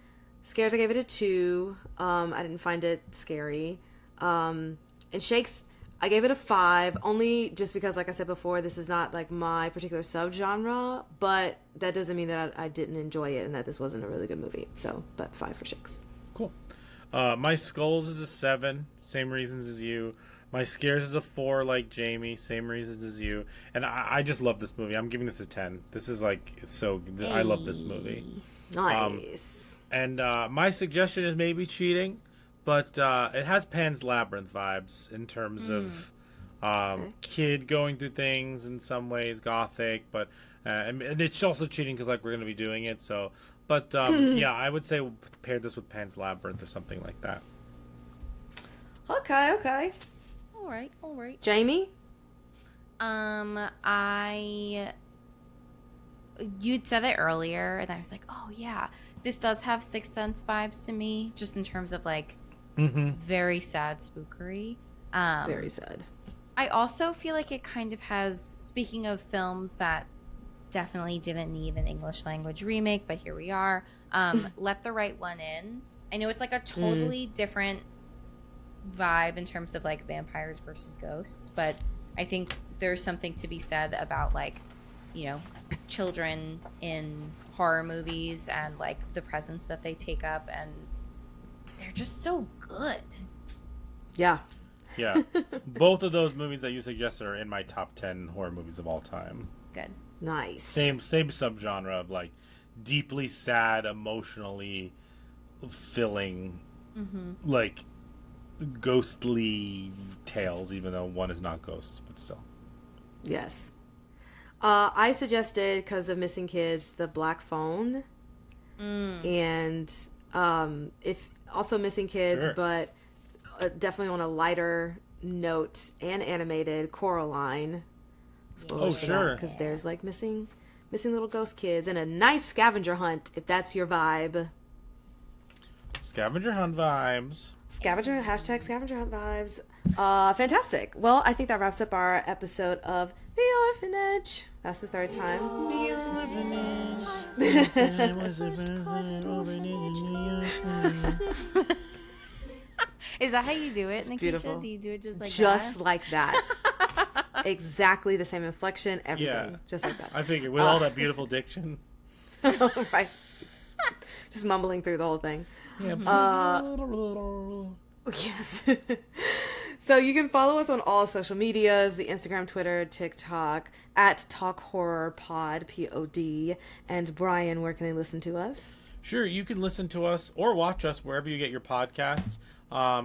Scares, I gave it a 2. I didn't find it scary. And shakes, I gave it a 5, only just because, like I said before, this is not like my particular subgenre, but that doesn't mean that I didn't enjoy it and that this wasn't a really good movie. So, but 5 for shakes. Cool. My skulls is a 7, same reasons as you. My scares is a 4, like Jamie, same reasons as you. And I just love this movie. I'm giving this a 10. This is like, it's so good. I love this movie. Nice. And my suggestion is maybe cheating, but it has Pan's Labyrinth vibes in terms of kid going through things in some ways, gothic, but and it's also cheating because like we're going to be doing it. So, but yeah, I would say pair this with Pan's Labyrinth or something like that. Okay. All right. Jamie? You'd said it earlier, and I was like, oh yeah, this does have Sixth Sense vibes to me, just in terms of like very sad spookery. Very sad. I also feel like it kind of has, speaking of films that definitely didn't need an English language remake, but here we are, Let the Right One In. I know it's like a totally different vibe in terms of like vampires versus ghosts, but I think there's something to be said about like, you know, children in horror movies and like the presence that they take up, and they're just so good. Yeah. Yeah. Both of those movies that you suggested are in my top 10 horror movies of all time. Good. Nice. Same subgenre of like deeply sad, emotionally filling, like ghostly tales, even though one is not ghosts, but still. Yes. I suggested, because of missing kids, The Black Phone. And if also missing kids, Sure. but definitely on a lighter note, and animated, Coraline. Spoilers for sure. because there's like missing little ghost kids and a nice scavenger hunt if that's your vibe. Scavenger hunt vibes. Scavenger hunt vibes. Fantastic. Well, I think that wraps up our episode of The Orphanage. That's the third time. Is that how you do it, Nikisha? Beautiful. Do you do it just like Just that? like that. Exactly the same inflection, everything. Yeah. Just like that. I figured with all that beautiful diction. Right. Just mumbling through the whole thing. Yeah. Yes. So you can follow us on all social medias, the Instagram, Twitter, TikTok, at Talk Horror Pod, Pod. And Brian, where can they listen to us? Sure, you can listen to us or watch us wherever you get your podcasts.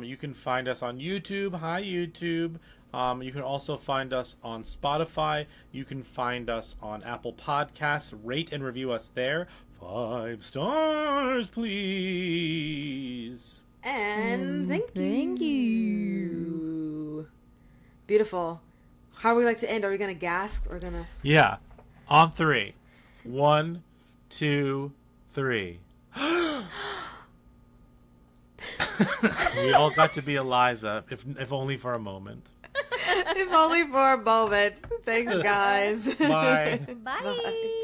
You can find us on YouTube. Hi, YouTube. You can also find us on Spotify. You can find us on Apple Podcasts. Rate and review us there. 5 stars, please. And thank you. Beautiful. How would we like to end? Are we going to gasp or going to... Yeah. On 3. 1, 2, 3. We all got to be Eliza, if only for a moment. If only for a moment. Thanks, guys. Bye. Bye.